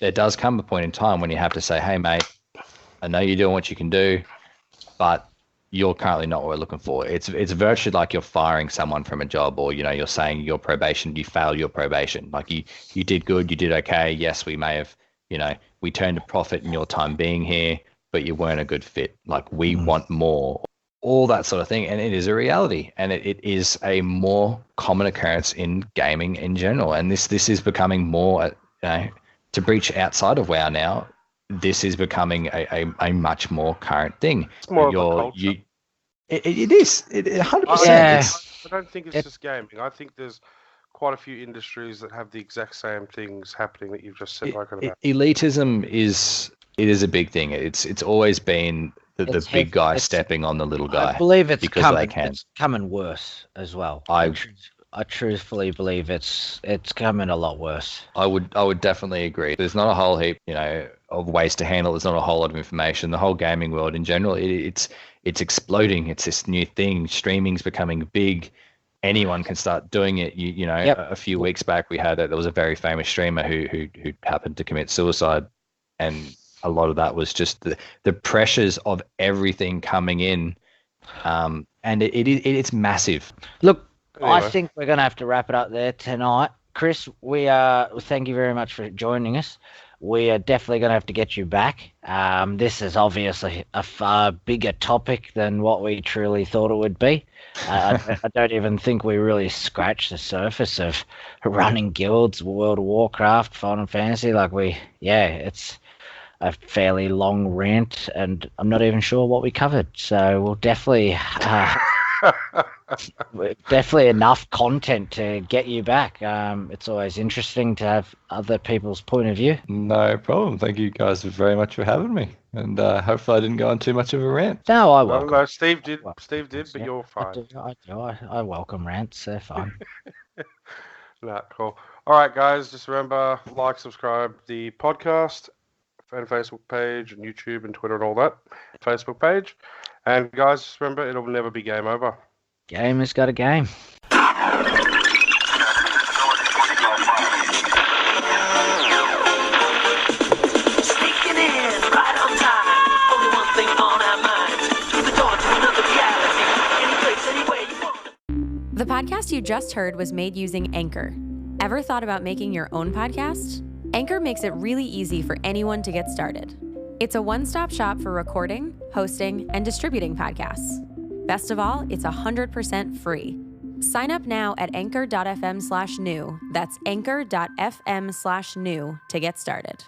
Speaker 3: There does come a point in time when you have to say, hey, mate, I know you're doing what you can do, but you're currently not what we're looking for. It's virtually like you're firing someone from a job, or you're saying your probation, you failed your probation. Like you did good, you did okay. Yes, we may have, we turned a profit in your time being here, but you weren't a good fit. Like we want more, all that sort of thing. And it is a reality, and it is a more common occurrence in gaming in general. And this is becoming more, to breach outside of WoW now. This is becoming a much more current thing.
Speaker 2: It's more of a culture.
Speaker 3: It is. It 100%.
Speaker 1: Yeah.
Speaker 2: I don't think it's just gaming. I think there's quite a few industries that have the exact same things happening that you've just said.
Speaker 3: Elitism is a big thing. It's always been the big guy stepping on the little guy.
Speaker 1: I believe it's
Speaker 3: coming
Speaker 1: worse as well. I truthfully believe it's coming a lot worse.
Speaker 3: I would definitely agree. There's not a whole heap, of ways to handle. There's not a whole lot of information. The whole gaming world in general, it's exploding. It's this new thing. Streaming's becoming big. Anyone can start doing it. A few weeks back there was a very famous streamer who happened to commit suicide, and a lot of that was just the pressures of everything coming in, and it's massive.
Speaker 1: Look, anyway. I think we're going to have to wrap it up there tonight. Chris, thank you very much for joining us. We are definitely going to have to get you back. This is obviously a far bigger topic than what we truly thought it would be. I don't even think we really scratched the surface of running guilds, World of Warcraft, Final Fantasy. It's a fairly long rant, and I'm not even sure what we covered. So we'll definitely enough content to get you back. It's always interesting to have other people's point of view.
Speaker 3: No problem. Thank you guys very much for having me, and hopefully I didn't go on too much of a rant.
Speaker 1: No, I welcome.
Speaker 2: No, Steve did. Steve did, but you're fine.
Speaker 1: I welcome rants. They're fine.
Speaker 2: Cool. All right, guys. Just remember, subscribe the podcast, and Facebook page, and YouTube, and Twitter, and all that. Facebook page. And guys, just remember, it'll never be game over.
Speaker 1: Game has got a game.
Speaker 4: Sneaking in right on time. Only one thing on our minds. Through the door to another reality. Any place, anywhere you want.
Speaker 5: The podcast you just heard was made using Anchor. Ever thought about making your own podcast? Anchor makes it really easy for anyone to get started. It's a one-stop shop for recording, hosting, and distributing podcasts. Best of all, it's 100% free. Sign up now at anchor.fm/new. That's anchor.fm/new to get started.